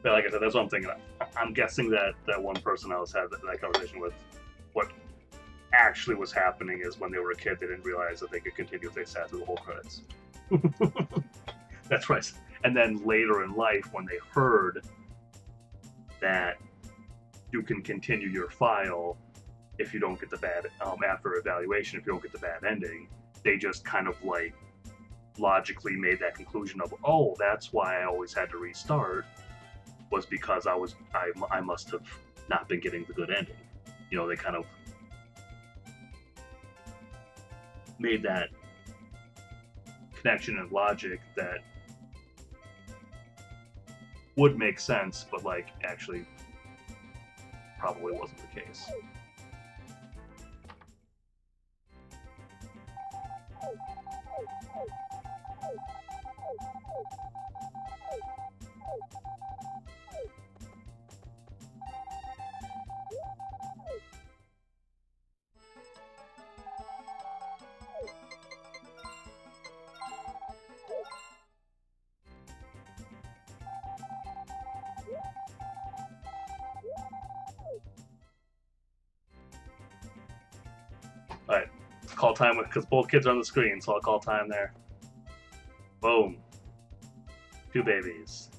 But like I said, that's what I'm thinking. I'm guessing that one person I was having that conversation with, what actually was happening is when they were a kid, they didn't realize that they could continue if they sat through the whole credits. That's right. And then later in life, when they heard that you can continue your file if you don't get the bad after evaluation, if you don't get the bad ending, they just kind of like logically made that conclusion of, oh, that's why I always had to restart, was because I must have not been getting the good ending. You know, they kind of made that connection and logic that would make sense, but like actually probably wasn't the case. Alright, call time because both kids are on the screen, so I'll call time there. Boom. 2 babies.